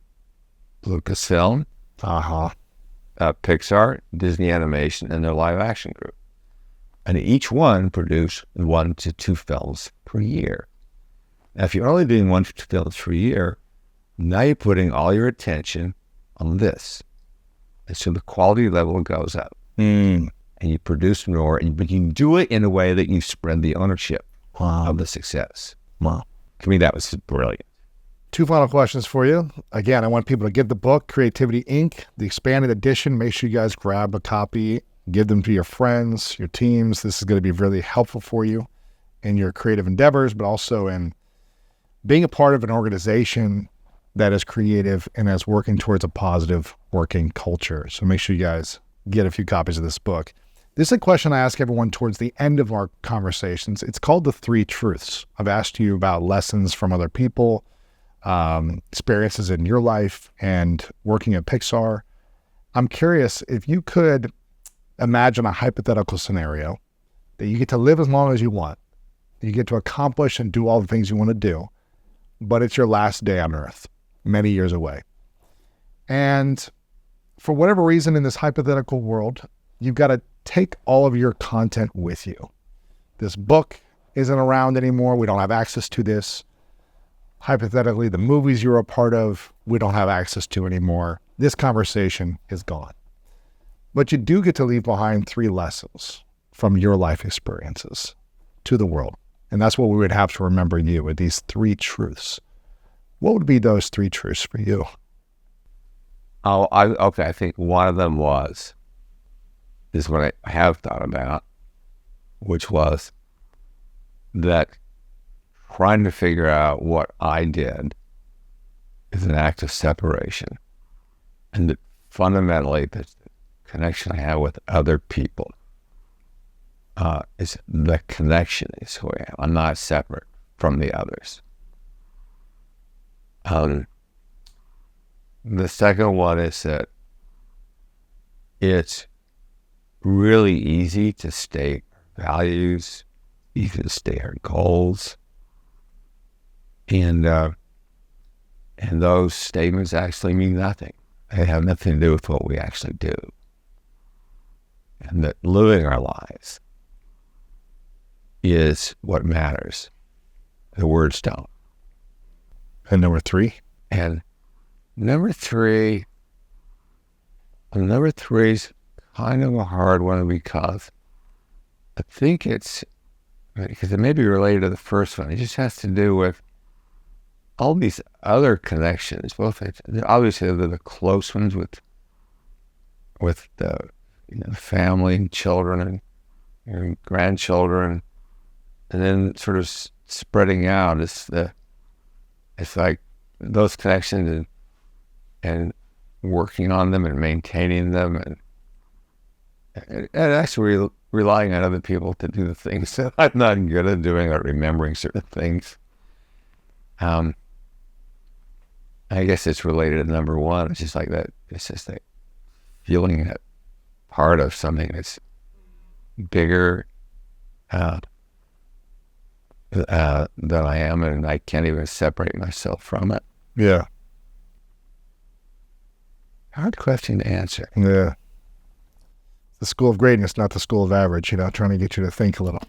Lucasfilm, Pixar, Disney Animation, and their live action group. And each one produced 1 to 2 films per year. Now, if you're only doing 1 to 2 films per year, now you're putting all your attention on this. And so the quality level goes up. And you produce more, but you do it in a way that you spread the ownership of the success. Wow. To me, that was brilliant. 2 final questions for you. Again, I want people to get the book, Creativity Inc., the expanded edition. Make sure you guys grab a copy, give them to your friends, your teams. This is going to be really helpful for you in your creative endeavors, but also in being a part of an organization that is creative and is working towards a positive working culture. So make sure you guys get a few copies of this book. This is a question I ask everyone towards the end of our conversations. It's called the 3 truths. I've asked you about lessons from other people, experiences in your life and working at Pixar. I'm curious if you could imagine a hypothetical scenario that you get to live as long as you want. You get to accomplish and do all the things you want to do, but it's your last day on Earth, many years away. And for whatever reason in this hypothetical world, you've got to take all of your content with you. This book isn't around anymore. We don't have access to this. Hypothetically, the movies you're a part of, we don't have access to anymore. This conversation is gone. But you do get to leave behind 3 lessons from your life experiences to the world. And that's what we would have to remember you with these 3 truths. What would be those 3 truths for you? Okay, I think one of them is what I have thought about, which was that trying to figure out what I did is an act of separation. And that fundamentally, the connection I have with other people is the connection is who I am. I'm not separate from the others. The second one is that it's really easy to state values, easy to state our goals, and those statements actually mean nothing. They have nothing to do with what we actually do. And that living our lives is what matters. The words don't. And number 3? And number three is kind of a hard one because I think because it may be related to the first one. It just has to do with all these other connections. Both obviously they're the close ones with the family and children and grandchildren, and then sort of spreading out. It's like those connections and working on them and maintaining them and actually relying on other people to do the things that I'm not good at doing or remembering certain things. I guess it's related to number one. It's just like that. It's just like feeling that part of something that's bigger than I am, and I can't even separate myself from it. Yeah. Hard question to answer. Yeah. The school of greatness, not the school of average, trying to get you to think a little.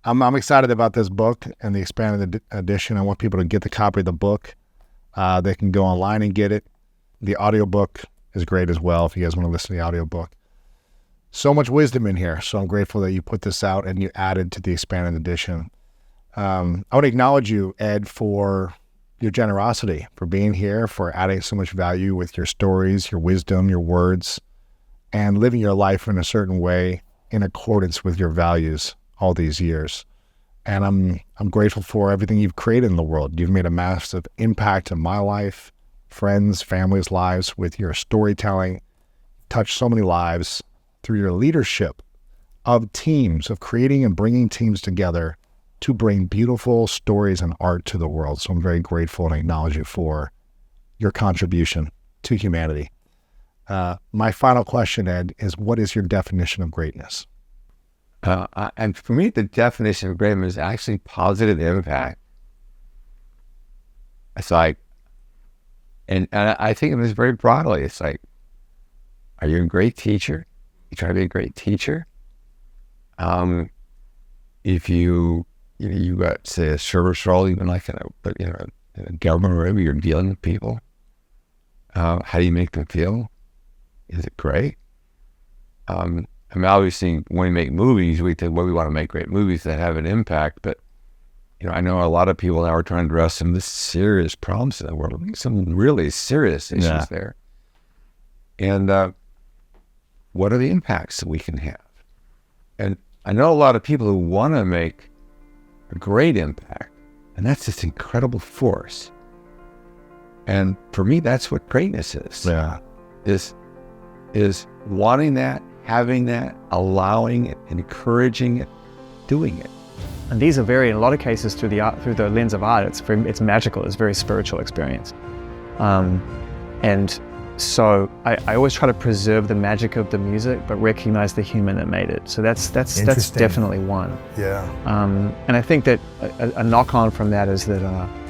I'm excited about this book and the expanded edition. I want people to get the copy of the book. They can go online and get it. The audiobook is great as well if you guys want to listen to the audiobook. So much wisdom in here. So I'm grateful that you put this out and you added to the expanded edition. I want to acknowledge you, Ed, for your generosity, for being here, for adding so much value with your stories, your wisdom, your words, and living your life in a certain way in accordance with your values all these years. And I'm grateful for everything you've created in the world. You've made a massive impact in my life, friends, families' lives with your storytelling, touched so many lives through your leadership of teams, of creating and bringing teams together to bring beautiful stories and art to the world. So I'm very grateful and acknowledge you for your contribution to humanity. My final question, Ed, is what is your definition of greatness? And for me, the definition of greatness is actually positive impact. It's like, and I think of this very broadly. It's like, are you a great teacher? You try to be a great teacher. If you got, say, a service role, even like in a government role, you're dealing with people. How do you make them feel? Is it great? I mean, obviously, when we make movies, we think, well, we want to make great movies that have an impact. But I know a lot of people now are trying to address some of the serious problems in the world. Some really serious issues there. And what are the impacts that we can have? And I know a lot of people who want to make a great impact, and that's this incredible force. And for me, that's what greatness is. Yeah. Is wanting that, having that, allowing it, encouraging it, doing it. And these are in a lot of cases, through the lens of art, it's magical. It's a very spiritual experience. And so I always try to preserve the magic of the music, but recognize the human that made it. So that's definitely one. Yeah. And I think that a knock on from that is that